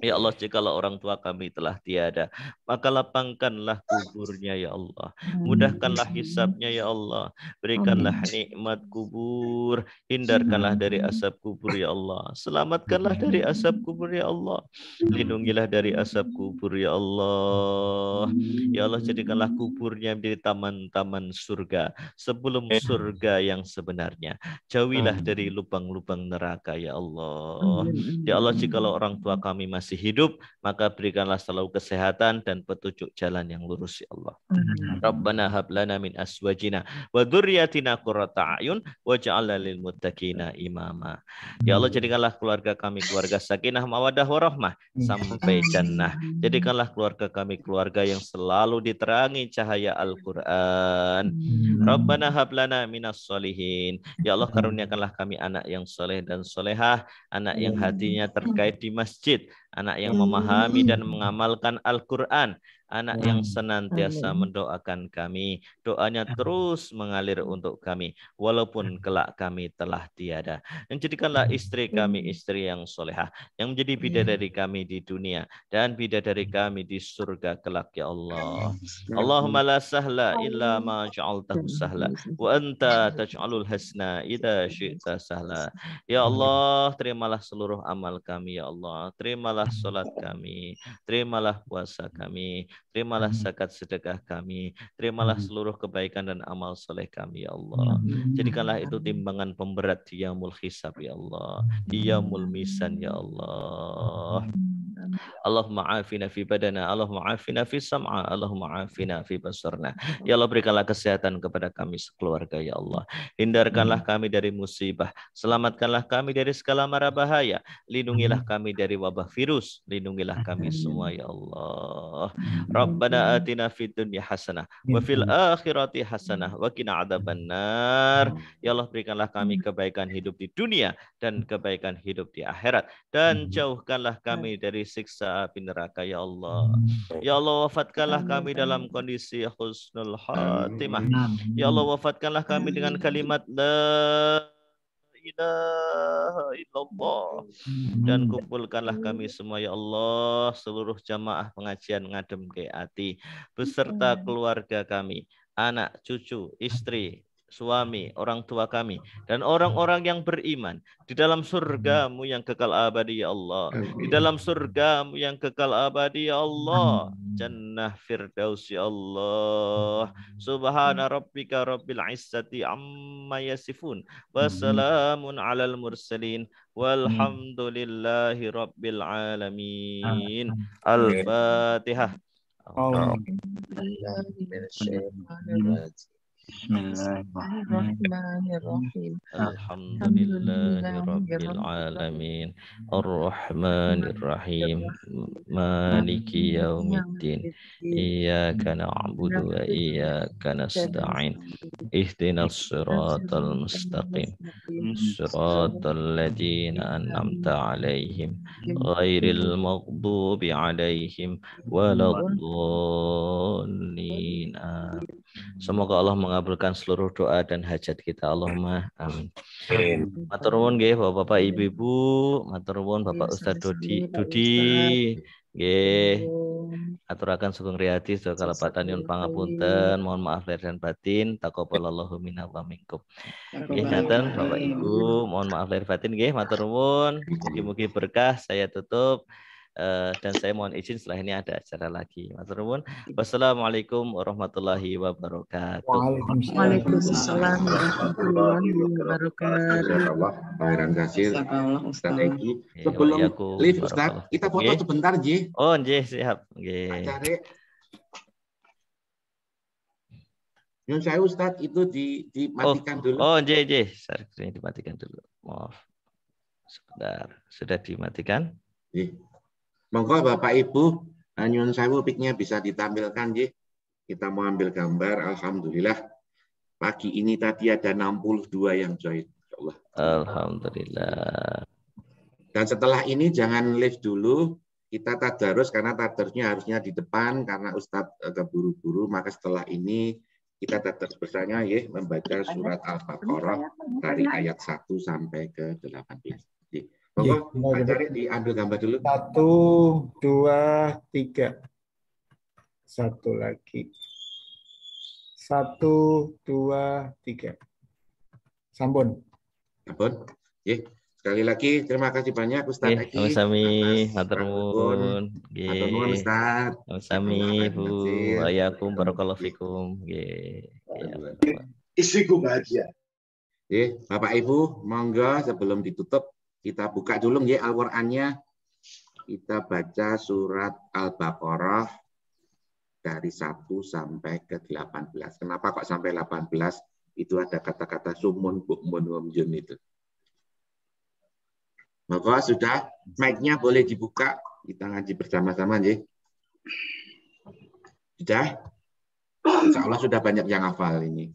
Ya Allah, jikalau orang tua kami telah tiada, maka lapangkanlah kuburnya ya Allah. Mudahkanlah hisabnya ya Allah. Berikanlah nikmat kubur. Hindarkanlah dari asap kubur ya Allah. Selamatkanlah dari asap kubur ya Allah. Lindungilah dari asap kubur ya Allah. Ya Allah, jadikanlah kuburnya menjadi taman-taman surga sebelum surga yang sebenarnya. Jauhilah dari lubang-lubang neraka ya Allah. Ya Allah, jikalau orang tua kami masih hidup, maka berikanlah selalu kesehatan dan petunjuk jalan yang lurus ya Allah. Rabbana hab lana min aswajina wa dzurriyyatina qurrata a'yun waj'alna lil muttaqina imama. Ya Allah, jadikanlah keluarga kami keluarga sakinah mawaddah warahmah sampai jannah. Jadikanlah keluarga kami keluarga yang selalu diterangi cahaya Al-Qur'an. Rabbana hab lana minas sholihin. Ya Allah, karuniakanlah kami anak yang soleh dan solehah, anak yang hatinya terkait di masjid, anak yang memahami dan mengamalkan Al-Quran, anak yang senantiasa mendoakan kami, doanya terus mengalir untuk kami, walaupun kelak kami telah tiada. Dan jadikanlah istri kami istri yang solehah, yang menjadi bidadari kami di dunia, dan bidadari kami di surga kelak ya Allah. Allahumma la sahla illa ma ja'altahu sahla, wa anta taj'alul hasna idha syi'ta sahla. Ya Allah, terimalah seluruh amal kami ya Allah. Terimalah salat kami, terimalah puasa kami, terimalah zakat sedekah kami, terimalah seluruh kebaikan dan amal soleh kami ya Allah. Jadikanlah itu timbangan pemberat di yaumul hisab ya Allah, di yaumul misan ya Allah. Allahumma afina fi badana, Allahumma afina fi sam'a, Allahumma afina fi basarna. Ya Allah, berikanlah kesehatan kepada kami sekeluarga ya Allah. Hindarkanlah kami dari musibah, selamatkanlah kami dari segala mara bahaya, lindungilah kami dari wabah virus, lindungilah kami semua ya Allah. Rabbana atina fid dunya hasanah wa fil akhirati hasanah wa qina adzabannar. Ya Allah, berikanlah kami kebaikan hidup di dunia dan kebaikan hidup di akhirat, dan jauhkanlah kami dari siksa api neraka ya Allah. Ya Allah, wafatkanlah kami dalam kondisi husnul khatimah. Ya Allah, wafatkanlah kami dengan kalimat la ilaha illallah, dan kumpulkanlah kami semua ya Allah, seluruh jamaah pengajian Ngadem ke Ati beserta keluarga kami, anak, cucu, istri, suami, orang tua kami, dan orang-orang yang beriman di dalam surgamu yang kekal abadi ya Allah, di dalam surgamu yang kekal abadi ya Allah, Jannah Firdaus ya Allah. Subhana rabbika rabbil izzati amma yasifun, wassalamun alal mursalin, walhamdulillahi rabbil alamin. Al-Fatihah. Bismillahirrahmanirrahim. Alhamdulillahi rabbil alamin. Ar-Rahmanir Rahim. Maliki yaumiddin. Iyyaka na'budu wa iyyaka nasta'in. Ihdinas siratal mustaqim. Siratal ladzina an'amta 'alaihim ghairil maghdubi 'alaihim waladdallin. Semoga Allah mengabulkan seluruh doa dan hajat kita. Allahumma amin. Matur nuwun nggih Bapak-bapak, Ibu-ibu, matur nuwun Bapak Ustadz Dudi. Nggih. Aturaken Sugeng Riyadi sedaya kalebatan nyuwun pangapunten, mohon maaf lahir dan batin, taqabbalallahu minna wa minkum. Nggih ngaten Bapak Ibu, mohon maaf lahir batin nggih, matur nuwun. Mugi-mugi berkah. Saya tutup. Dan saya mohon izin setelah ini ada acara lagi. Matur nuwun. Wassalamualaikum warahmatullahi wabarakatuh. Waalaikumsalam warahmatullahi wabarakatuh. Khairan kasih. Ustaz Egi. Sebelum live Ustaz, kita foto sebentar Ji. Oh nggih, siap. Nggih. Nyun saya Ustaz itu dimatikan dulu. Oh nggih. Saya dimatikan dulu. Maaf. Sebentar. Sudah dimatikan? Nggih. Monggo Bapak Ibu, nyun sewu piknya bisa ditampilkan nggih. Kita mau ambil gambar. Alhamdulillah. Pagi ini tadi ada 62 yang join. Insyaallah. Alhamdulillah. Dan setelah ini jangan live dulu. Kita tadarus karena tadarusnya harusnya di depan karena Ustadz keburu-buru. Maka setelah ini kita tadarus bersama ya, membaca surat Al-Baqarah dari ayat 1 sampai ke 18. Monggo, Pak Cari diambil gambar dulu. 1, 2, 3. Satu lagi. 1, 2, 3. Sampun. Sampun. Sekali lagi terima kasih banyak Ustaz Eki. Sami, matur nuwun. Matur nuwun Ustaz. Sami Bu. Waalaikumsalam barakallahu fikum. Nggih. Istriku bahagia. Bapak Ibu, monggo sebelum ditutup kita buka dulu ya Al-Qur'annya. Kita baca surat Al-Baqarah dari 1 sampai ke 18. Kenapa kok sampai 18? Itu ada kata-kata sumun, bukmun, wamjun itu. Maka sudah, mic-nya boleh dibuka. Kita ngaji bersama-sama ya. Sudah? Insya Allah sudah banyak yang hafal ini.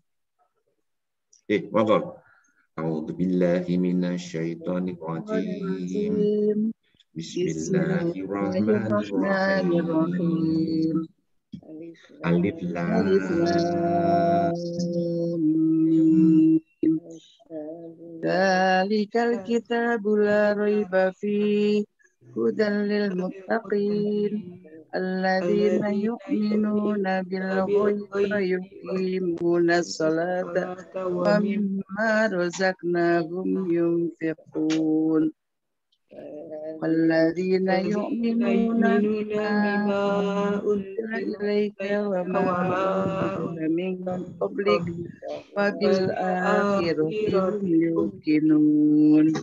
Monggo. A'udzubillahi minasyaitonirrajim. Bismillahirrahmanirrahim. Alif Lam. Dzalikal kitabu la raiba fihi hudan lil muttaqin alladzina yu'minuna bil ghaibi wa yuqimuna sholata wa mimma razaqnahum yunfiqun walladzina yu'minuna bima unzila ilaika wa ma unzila min qablik wa bil akhirati hum yuqinun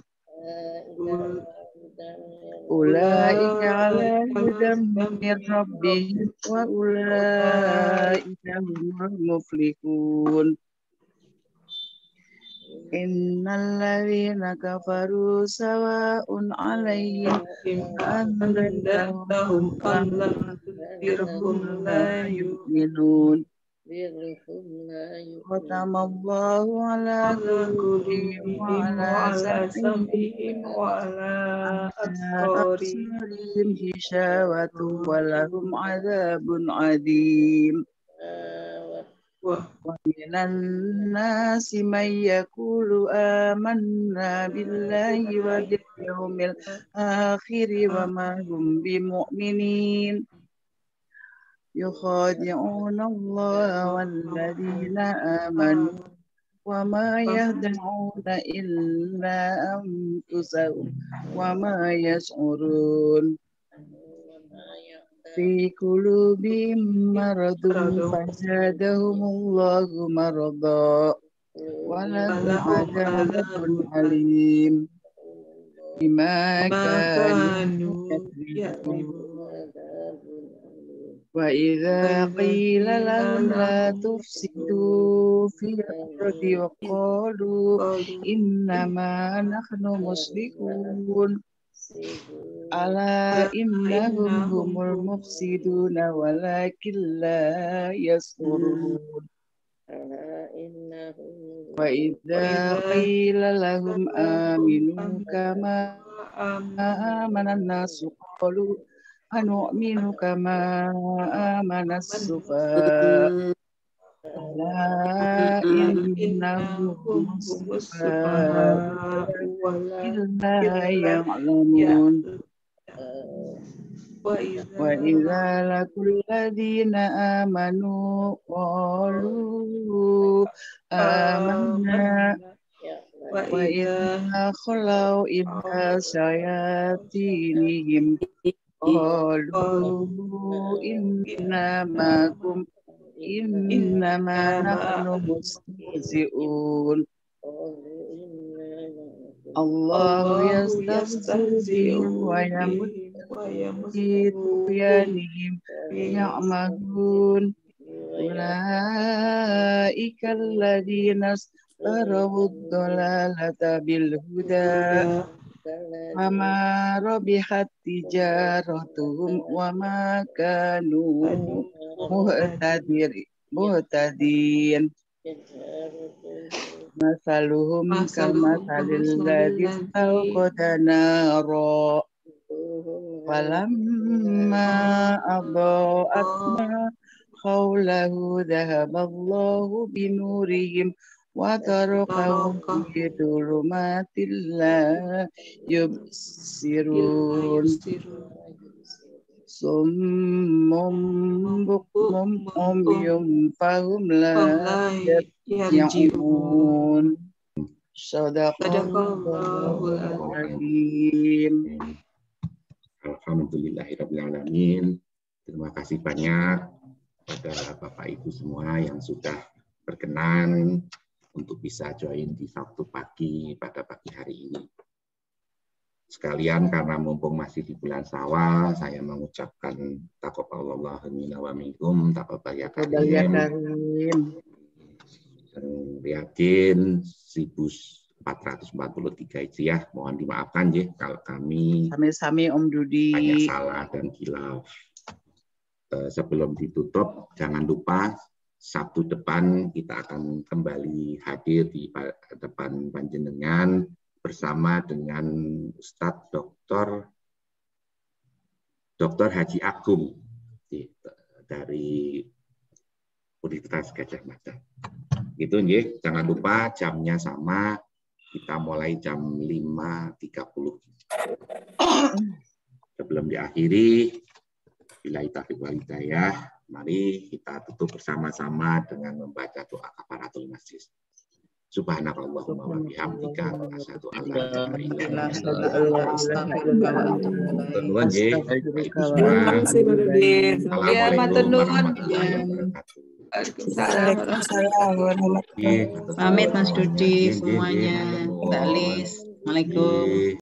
ulaika ala hudan min rabbihim wa ulaika humul muflihun innal ladzina kafaru sawa'un 'alaihim anzartahum am lam tunzirhum la yu'minun khatamallahu 'ala qulubihim wa 'ala sam'ihim wa 'ala absarihim ghishawatun wa lahum 'adzabun 'adzim wa minan nasi may yaqulu amanna billahi wa bil yawmil akhir wa ma hum bimu'minin yukhadi'una Allah wal ladzina amanu wa ma yahda'una illa anfusahum wa ma yash'urun fi qulubihim maradun fazadahumullahu marada wa lahum adzabun alim bima kanu yakzibun wa idza qila lahum la tufsidu fil ardi wa qalu innama nahnu muslihun ala innahum humul mufsiduna walakin la yashurun wa idza qila lahum aminu kama amana an-nasu qalu anu'minu kama amana as-sufaha ألا إنهم السفهاء إلا يعلمون وإذا لقوا الذين آمنوا قالوا آمنا وإذا خلوا إلى شياطينهم قالوا إنما نحن مستهزئون الله يستهزئ بهم ويمد في طغيانهم يعمهون أولئك الذين اشتروا الضلالة بالهدى فما ربحت تجارتهم وما كانوا مهتدين مثلهم كمثل الذي استوقد نارا فلما أضاءت ما حوله ذهب الله بنورهم وتركهم في ظلمات لا يبصرون صم بكم عمي فهم لا يرجعون صدق الله العظيم. Alhamdulillahirrabbilalamin. Terima kasih banyak pada Bapak Ibu semua yang sudah berkenan untuk bisa join di Sabtu pagi pada pagi hari ini. Sekalian karena mumpung masih di bulan Syawal, saya mengucapkan taqabbalallahu minna wa minkum, taqabbal ya karim. Yakin 1443 Hijriah, mohon dimaafkan ya kalau kami sami-sami Om Dudi banyak salah dan khilaf. Sebelum ditutup, jangan lupa Sabtu depan kita akan kembali hadir di depan panjenengan bersama dengan Ustadz Dr. Haji Agung dari Universitas Gadjah Mada. Gitu nggih, jangan lupa jamnya sama, kita mulai jam 5.30. Sebelum diakhiri, billahi taufiq wal hidayah, mari kita tutup bersama-sama dengan membaca doa kafaratul majlis. Subhanakallahumma wa bihamdika asyhadu an la ilaha illa anta Pamit Mas Dudi semuanya. Mbak Lis. Assalamualaikum.